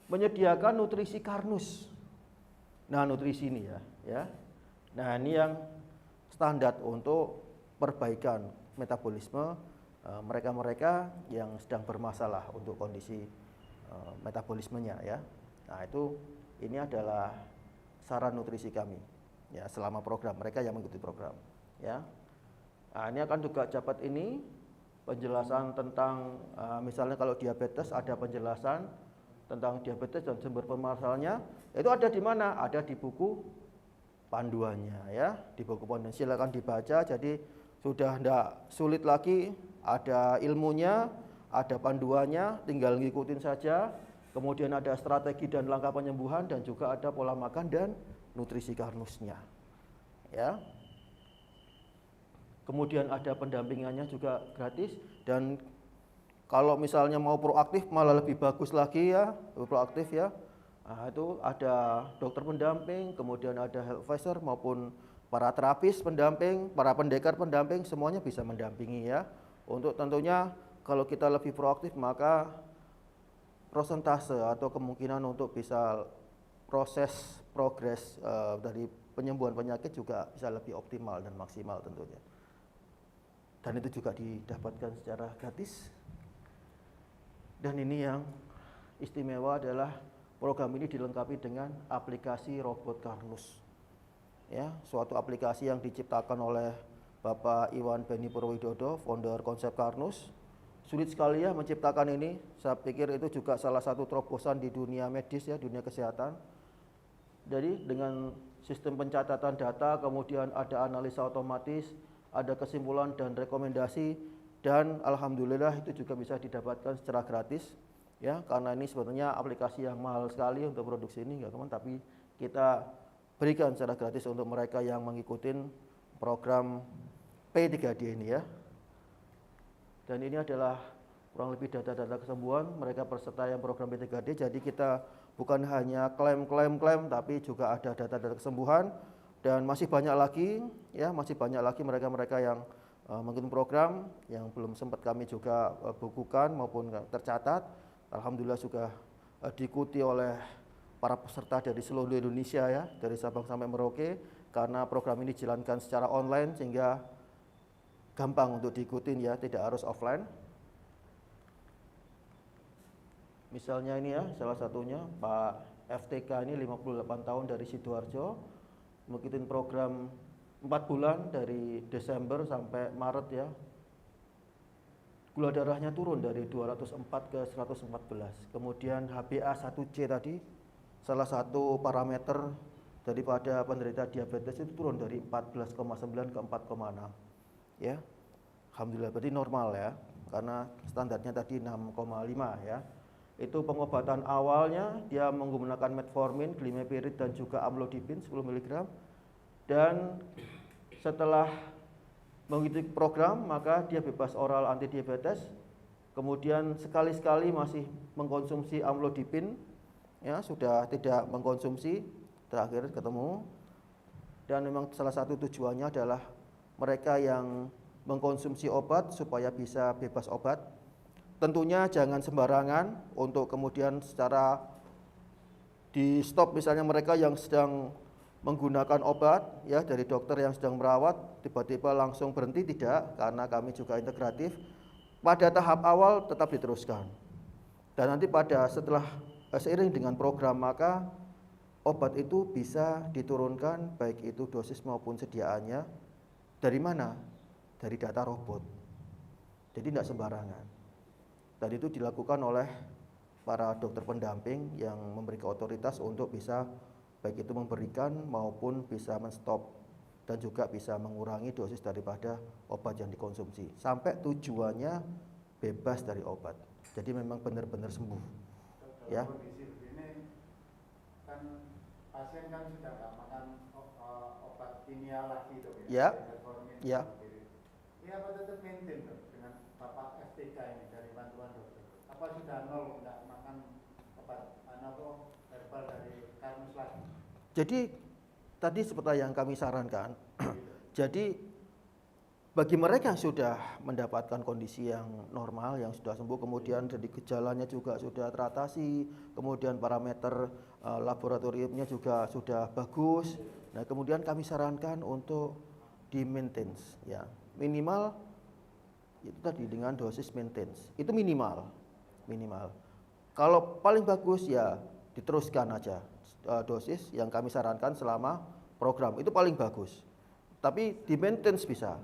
menyediakan nutrisi karnus. Nah, nutrisi ini ya. Nah, ini yang standar untuk perbaikan metabolisme mereka-mereka yang sedang bermasalah untuk kondisi metabolismenya ya. Nah, ini adalah saran nutrisi kami ya selama program, mereka yang mengikuti program ya. Nah, ini akan juga dapat ini penjelasan tentang misalnya kalau diabetes ada penjelasan tentang diabetes dan sumber permasalahannya. Itu ada di mana? Ada di buku panduannya ya, di buku panduan. Silakan dibaca, jadi sudah tidak sulit lagi, ada ilmunya, ada panduannya, tinggal ngikutin saja. Kemudian ada strategi dan langkah penyembuhan dan juga ada pola makan dan nutrisi karnusnya. Ya. Kemudian ada pendampingannya juga gratis, dan kalau misalnya mau proaktif malah lebih bagus lagi ya, lebih proaktif ya. Nah, itu ada dokter pendamping, kemudian ada health advisor maupun para terapis pendamping, para pendekar pendamping, semuanya bisa mendampingi ya. Untuk tentunya kalau kita lebih proaktif maka prosentase atau kemungkinan untuk bisa proses progres dari penyembuhan penyakit juga bisa lebih optimal dan maksimal tentunya. Dan itu juga didapatkan secara gratis. Dan ini yang istimewa adalah program ini dilengkapi dengan aplikasi robot karnus. Ya, suatu aplikasi yang diciptakan oleh Bapak Iwan Beni Purwidodo, founder konsep karnus. Sulit sekali ya menciptakan ini. Saya pikir itu juga salah satu terobosan di dunia medis ya, dunia kesehatan. Jadi dengan sistem pencatatan data, kemudian ada analisa otomatis, ada kesimpulan dan rekomendasi, dan alhamdulillah itu juga bisa didapatkan secara gratis ya, karena ini sebenarnya aplikasi yang mahal sekali untuk produksi ini enggak teman, tapi kita berikan secara gratis untuk mereka yang mengikuti program P3D ini ya. Dan ini adalah kurang lebih data-data kesembuhan mereka peserta yang program P3D. Jadi kita bukan hanya klaim, tapi juga ada data-data kesembuhan, dan masih banyak lagi mereka-mereka yang mengikuti program yang belum sempat kami juga bukukan maupun tercatat. Alhamdulillah juga diikuti oleh para peserta dari seluruh Indonesia ya, dari Sabang sampai Merauke, karena program ini dijalankan secara online sehingga gampang untuk diikutin ya, tidak harus offline. Misalnya ini ya, salah satunya Pak FTK ini 58 tahun dari Sidoarjo, mengikuti program 4 bulan dari Desember sampai Maret ya. Gula darahnya turun dari 204 ke 114. Kemudian HbA1c tadi, salah satu parameter daripada penderita diabetes itu turun dari 14,9 ke 4,6 ya. Alhamdulillah, berarti normal ya, karena standarnya tadi 6,5 ya. Itu pengobatan awalnya dia menggunakan metformin, glimepiride dan juga amlodipin 10 mg. Dan setelah mengikuti program maka dia bebas oral antidiabetes. Kemudian sekali-sekali masih mengkonsumsi amlodipin ya, sudah tidak mengkonsumsi, terakhir ketemu. Dan memang salah satu tujuannya adalah mereka yang mengkonsumsi obat supaya bisa bebas obat. Tentunya jangan sembarangan untuk kemudian secara di stop, misalnya mereka yang sedang menggunakan obat ya dari dokter yang sedang merawat tiba-tiba langsung berhenti, tidak, karena kami juga integratif. Pada tahap awal tetap diteruskan. Dan nanti setelah seiring dengan program maka obat itu bisa diturunkan, baik itu dosis maupun sediaannya. Dari mana? Dari data robot. Jadi tidak sembarangan. Dan itu dilakukan oleh para dokter pendamping yang memiliki otoritas untuk bisa baik itu memberikan maupun bisa menstop dan juga bisa mengurangi dosis daripada obat yang dikonsumsi sampai tujuannya bebas dari obat. Jadi memang benar-benar sembuh. Ya. Kondisi begini kan pasien kan sudah nggak makan obat kimia lagi tuh ya. Ya. Ini apa tetap maintain tuh dengan Bapak FTK ini dari bantuan dokter? Apa sudah nol nggak makan obat herbal dari Karmus lagi? Jadi tadi seperti yang kami sarankan. Jadi bagi mereka yang sudah mendapatkan kondisi yang normal, yang sudah sembuh, kemudian jadi gejalanya juga sudah teratasi, kemudian parameter laboratoriumnya juga sudah bagus. Nah, kemudian kami sarankan untuk di maintenance ya. Minimal itu tadi dengan dosis maintenance. Itu minimal. Kalau paling bagus ya diteruskan aja dosis yang kami sarankan selama program. Itu paling bagus. Tapi di maintenance bisa.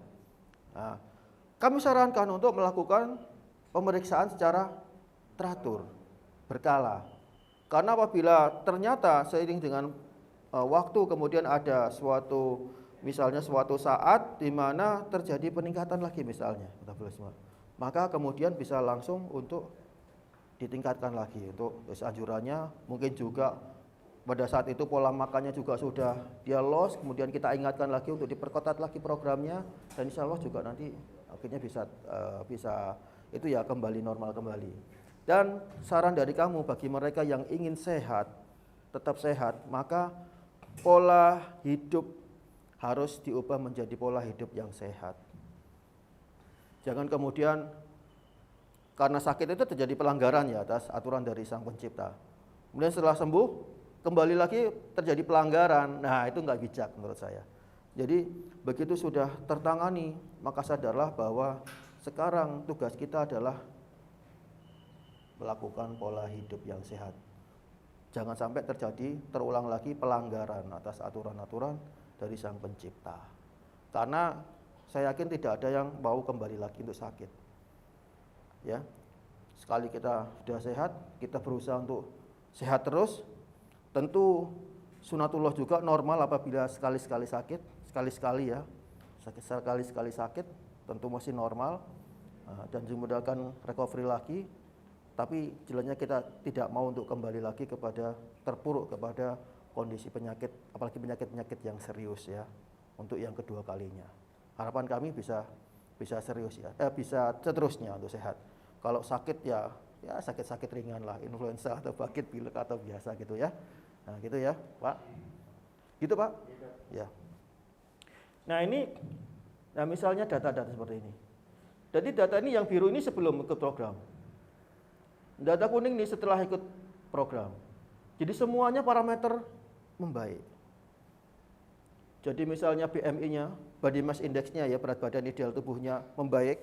Nah, kami sarankan untuk melakukan pemeriksaan secara teratur, berkala. Karena apabila ternyata seiring dengan waktu kemudian ada misalnya suatu saat di mana terjadi peningkatan lagi misalnya metabolisme, maka kemudian bisa langsung untuk ditingkatkan lagi untuk dosis anjurannya. Mungkin juga pada saat itu pola makannya juga sudah dia loss, kemudian kita ingatkan lagi untuk diperketat lagi programnya, dan insya Allah juga nanti akhirnya bisa itu ya kembali normal kembali. Dan saran dari kamu bagi mereka yang ingin sehat, tetap sehat, maka pola hidup harus diubah menjadi pola hidup yang sehat. Jangan kemudian karena sakit itu terjadi pelanggaran ya atas aturan dari Sang Pencipta. Kemudian setelah sembuh kembali lagi terjadi pelanggaran. Nah, itu nggak bijak menurut saya. Jadi begitu sudah tertangani, maka sadarlah bahwa sekarang tugas kita adalah melakukan pola hidup yang sehat. Jangan sampai terulang lagi pelanggaran atas aturan-aturan dari Sang Pencipta. Karena saya yakin tidak ada yang mau kembali lagi untuk sakit. Ya. Sekali kita sudah sehat, kita berusaha untuk sehat terus. Tentu sunatullah juga normal apabila sekali-sekali sakit, sekali-sekali ya. Sekali-sekali sakit tentu masih normal dan dimudahkan recovery lagi. Tapi jelasnya kita tidak mau untuk kembali lagi terpuruk kepada kondisi penyakit, apalagi penyakit-penyakit yang serius ya, untuk yang kedua kalinya. Harapan kami bisa serius ya, bisa seterusnya untuk sehat. Kalau sakit ya ya sakit-sakit ringan lah, influenza atau batuk pilek atau biasa gitu ya. Nah gitu ya Pak, gitu Pak ya. Nah ini, nah misalnya data-data seperti ini. Jadi data ini yang biru ini sebelum ikut program, data kuning ini setelah ikut program. Jadi semuanya parameter membaik. Jadi misalnya BMI-nya, body mass index-nya ya, berat badan ideal tubuhnya membaik,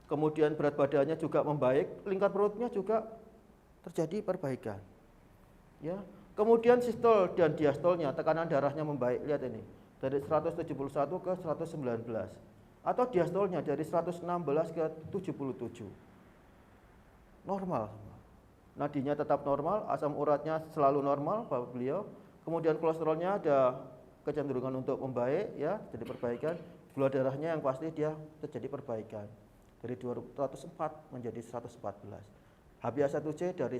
kemudian berat badannya juga membaik, lingkar perutnya juga terjadi perbaikan. Ya. Kemudian sistol dan diastolnya, tekanan darahnya membaik, lihat ini, dari 171 ke 119. Atau diastolnya dari 116 ke 77. Normal. Nadinya tetap normal, asam uratnya selalu normal Bapak beliau. Kemudian kolesterolnya ada kecenderungan untuk membaik ya, jadi perbaikan. Gula darahnya yang pasti dia terjadi perbaikan. Dari 204 menjadi 114. HbA1c dari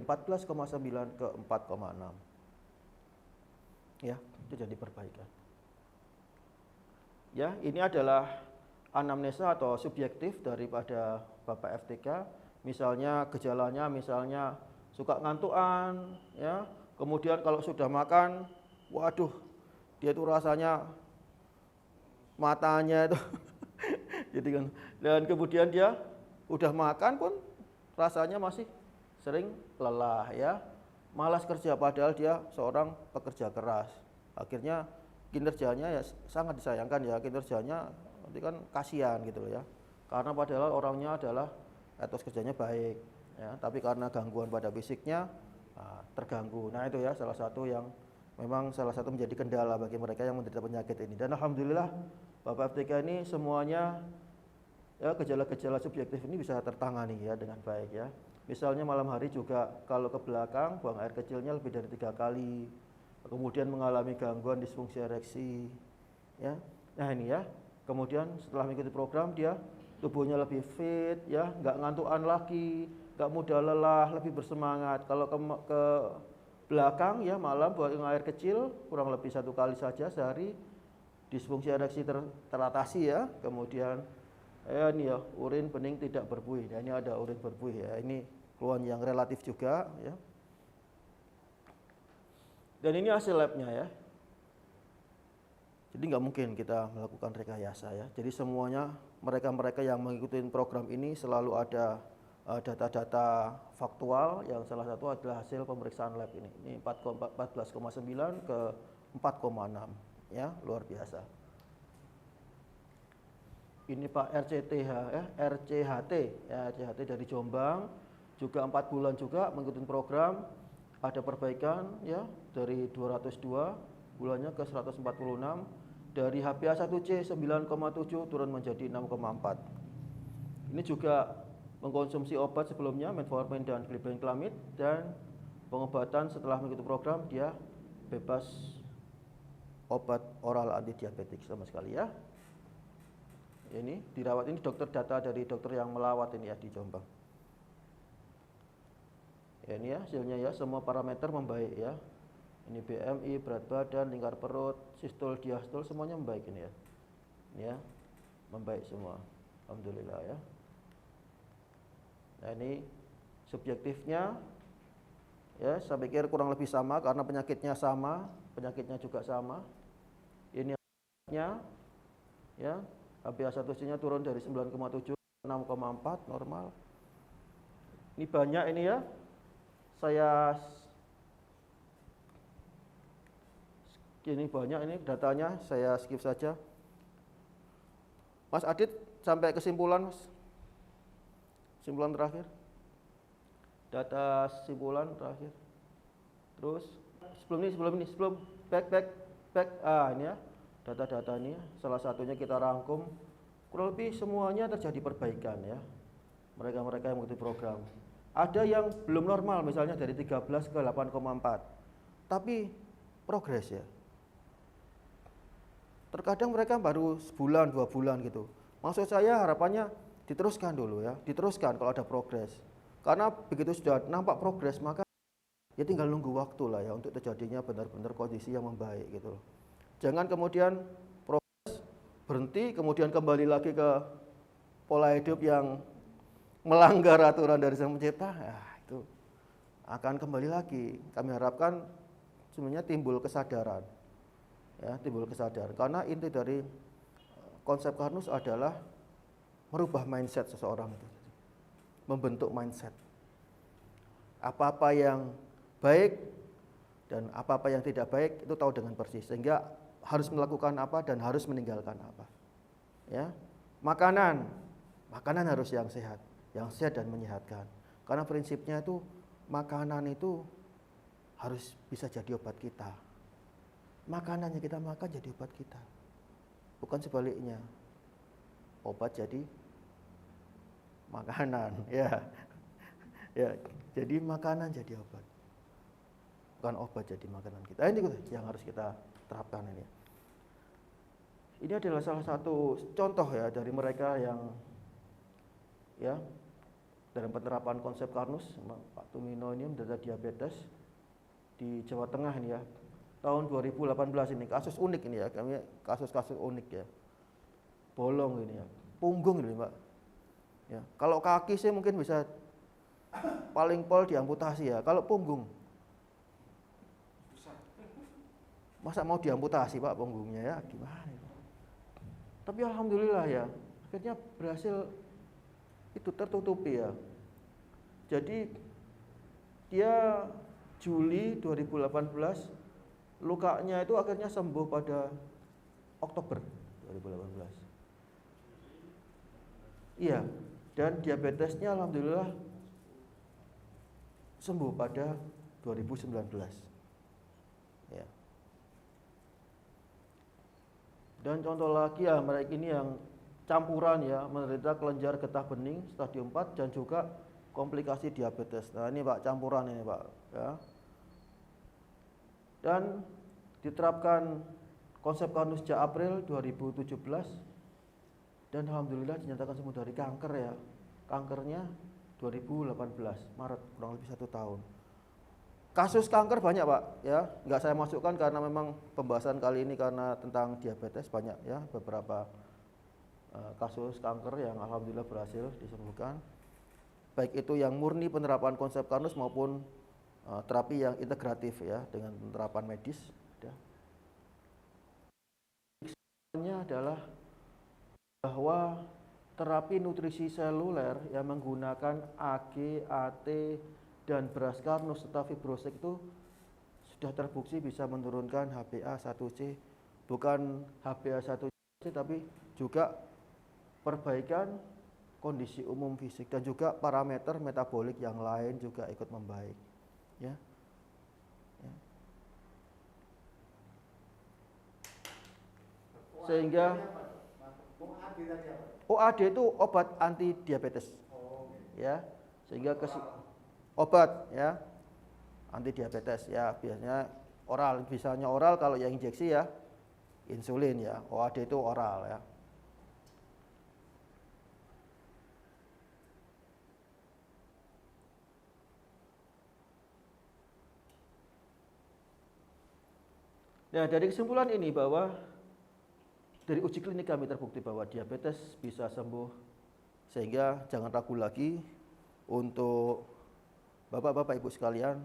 14,9 ke 4,6. Ya, itu jadi perbaikan. Ya, ini adalah anamnesa atau subjektif daripada Bapak FTK. Misalnya gejalanya misalnya suka ngantukan ya. Kemudian kalau sudah makan, waduh, dia itu rasanya matanya itu jadi kan, dan kemudian dia udah makan pun rasanya masih sering lelah ya, malas kerja padahal dia seorang pekerja keras. Akhirnya kinerjanya ya sangat disayangkan ya, kinerjanya nanti kan kasihan gitu ya, karena padahal orangnya adalah etos kerjanya baik ya, tapi karena gangguan pada fisiknya terganggu. Nah itu ya salah satu yang memang salah satu menjadi kendala bagi mereka yang menderita penyakit ini. Dan alhamdulillah Bapak FTK ini semuanya ya, gejala-gejala subjektif ini bisa tertangani ya dengan baik ya. Misalnya malam hari juga kalau ke belakang buang air kecilnya lebih dari 3 kali, kemudian mengalami gangguan disfungsi ereksi ya. Nah ini ya, kemudian setelah mengikuti program dia tubuhnya lebih fit ya, nggak ngantukan lagi, nggak mudah lelah, lebih bersemangat. Kalau ke belakang ya malam buang air kecil kurang lebih 1 kali saja sehari, disfungsi ereksi teratasi ya. Kemudian ini ya, urin bening tidak berbuih. Nah, ini ada urin berbuih ya, ini keluhan yang relatif juga ya. Dan ini hasil labnya ya. Jadi nggak mungkin kita melakukan rekayasa ya. Jadi semuanya mereka-mereka yang mengikuti program ini selalu ada data-data faktual yang salah satu adalah hasil pemeriksaan lab ini. Ini 14,9 ke 4,6 ya, luar biasa. Ini Pak RCTH ya, RCHT ya, RCHT dari Jombang juga 4 bulan juga mengikuti program, ada perbaikan ya dari 202 bulannya ke 146, dari HbA1c 9,7 turun menjadi 6,4. Ini juga mengkonsumsi obat sebelumnya, metformin dan glibenclamid, dan pengobatan setelah mengikuti program dia bebas obat oral antidiabetik sama sekali ya. Ini dirawat, ini dokter data dari dokter yang melawat ini ya di Jombang. Ya, ini ya hasilnya ya, semua parameter membaik ya. Ini BMI, berat badan, lingkar perut, sistol, diastol semuanya membaik ini ya. Ini ya, membaik semua. Alhamdulillah ya. Nah ini subjektifnya ya, saya pikir kurang lebih sama karena penyakitnya sama, penyakitnya juga sama. Ini ya, HbA1c-nya turun dari 9,7 ke 6,4 normal. Ini banyak ini ya. Ini banyak ini datanya, saya skip saja. Mas Adit sampai kesimpulan Mas. Kesimpulan terakhir. Data kesimpulan terakhir. Terus sebelum back. Ini ya. Data-data ini salah satunya kita rangkum, kurang lebih semuanya terjadi perbaikan ya. Mereka-mereka yang mengikuti program. Ada yang belum normal misalnya dari 13 ke 8,4. Tapi progres ya. Terkadang mereka baru sebulan, 2 bulan gitu. Maksud saya harapannya diteruskan dulu ya, diteruskan kalau ada progres. Karena begitu sudah nampak progres maka ya tinggal nunggu waktu lah ya untuk terjadinya benar-benar kondisi yang membaik gitu loh. Jangan kemudian progres berhenti kemudian kembali lagi ke pola hidup yang melanggar aturan dari Sang Pencipta, itu akan kembali lagi. Kami harapkan sebenarnya timbul kesadaran, ya, timbul kesadaran. Karena inti dari konsep Karnus adalah merubah mindset seseorang itu, membentuk mindset. Apa-apa yang baik dan apa-apa yang tidak baik itu tahu dengan persis, sehingga harus melakukan apa dan harus meninggalkan apa. Ya, makanan harus yang sehat dan menyehatkan. Karena prinsipnya itu makanan itu harus bisa jadi obat kita. Makanan yang kita makan jadi obat kita, bukan sebaliknya. Obat jadi makanan, ya. Ya, jadi makanan jadi obat, bukan obat jadi makanan kita. Ini yang harus kita terapkan ini. Ini adalah salah satu contoh ya dari mereka yang ya dalam penerapan konsep Karnus. Pak Tumino ini menderita diabetes di Jawa Tengah ini ya. Tahun 2018 ini kasus unik ini ya, kami kasus-kasus unik ya. Bolong ini ya, punggung ini Pak. Ya, kalau kaki sih mungkin bisa paling pol diamputasi ya. Kalau punggung, masa mau diamputasi Pak punggungnya ya, gimana? Tapi alhamdulillah ya, akhirnya berhasil itu tertutupi ya. Jadi dia Juli 2018, lukanya itu akhirnya sembuh pada Oktober 2018. Iya, dan diabetesnya alhamdulillah sembuh pada 2019. Ya. Dan contoh lagi ya, mereka ini yang campuran ya, menderita kelenjar getah bening stadium 4 dan juga komplikasi diabetes. Nah, ini Pak campuran ini Pak ya. Dan diterapkan konsep Karnus sejak April 2017 dan alhamdulillah dinyatakan sembuh dari kanker ya. Kankernya 2018 Maret, kurang lebih 1 tahun. Kasus kanker banyak Pak ya, nggak saya masukkan karena memang pembahasan kali ini karena tentang diabetes banyak ya, beberapa kasus kanker yang alhamdulillah berhasil disembuhkan. Baik itu yang murni penerapan konsep Karnus maupun terapi yang integratif ya dengan penerapan medis. Ini adalah bahwa terapi nutrisi seluler yang menggunakan AG, AT, dan beras Karnus serta fibrosek itu sudah terbukti bisa menurunkan HbA1c, bukan HbA1c tapi juga perbaikan kondisi umum fisik dan juga parameter metabolik yang lain juga ikut membaik ya. Sehingga OAD itu obat anti diabetes ya, sehingga obat ya anti diabetes ya, biasanya oral, misalnya oral, kalau yang injeksi ya insulin ya, OAD itu oral ya. Nah, dari kesimpulan ini bahwa dari uji klinik kami terbukti bahwa diabetes bisa sembuh, sehingga jangan ragu lagi untuk Bapak-bapak Ibu sekalian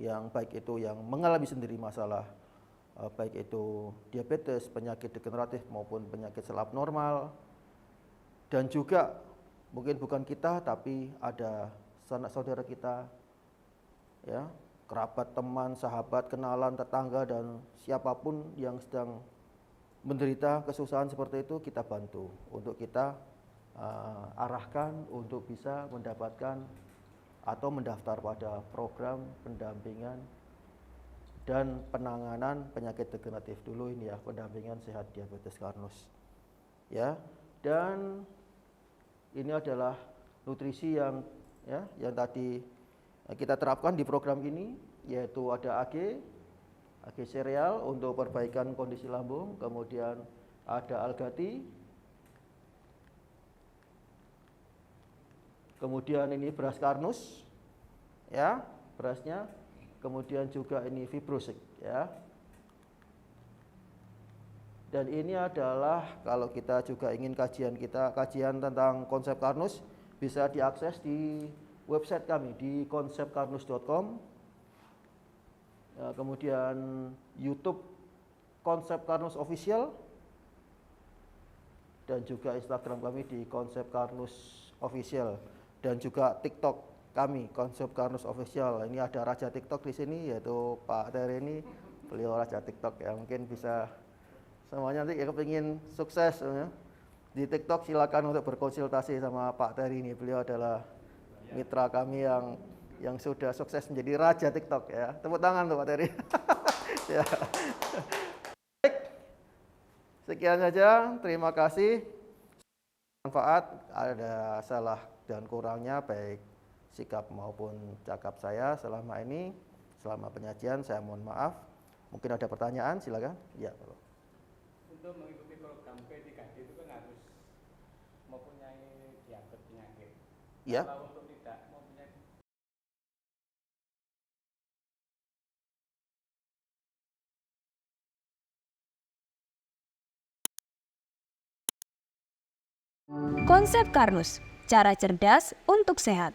yang baik itu yang mengalami sendiri masalah baik itu diabetes, penyakit degeneratif maupun penyakit sel abnormal, dan juga mungkin bukan kita tapi ada sanak saudara kita ya, kerabat, teman, sahabat, kenalan, tetangga dan siapapun yang sedang menderita kesusahan seperti itu, kita bantu untuk kita arahkan untuk bisa mendapatkan atau mendaftar pada program pendampingan dan penanganan penyakit degeneratif dulu ini ya, pendampingan sehat diabetes Karnus ya. Dan ini adalah nutrisi yang ya yang tadi kita terapkan di program ini, yaitu ada AG sereal untuk perbaikan kondisi lambung, kemudian ada Algati, kemudian ini beras Karnus ya, berasnya, kemudian juga ini fibrosik ya. Dan ini adalah kalau kita juga ingin kajian tentang konsep Karnus, bisa diakses di website kami di konsepkarnus.com. Kemudian YouTube Konsep Karnus Official, dan juga Instagram kami di Konsep Karnus Official, dan juga TikTok kami Konsep Karnus Official. Ini ada raja TikTok di sini, yaitu Pak Terry ini, beliau raja TikTok ya. Mungkin bisa semuanya nanti yang kepingin sukses ya, di TikTok silakan untuk berkonsultasi sama Pak Terry ini. Beliau adalah mitra kami yang sudah sukses menjadi raja TikTok ya. Tepuk tangan untuk Pak Terry. Ya. Baik, sekian saja. Terima kasih. Manfaat, ada salah dan kurangnya baik sikap maupun cakap saya selama ini, selama penyajian, saya mohon maaf. Mungkin ada pertanyaan, silakan. Ya, Pak. Untuk mengikuti program P3D itu kan harus mempunyai diabetes penyakit. Ya. Kalau untuk tidak mempunyai Konsep Karnus, cara cerdas untuk sehat.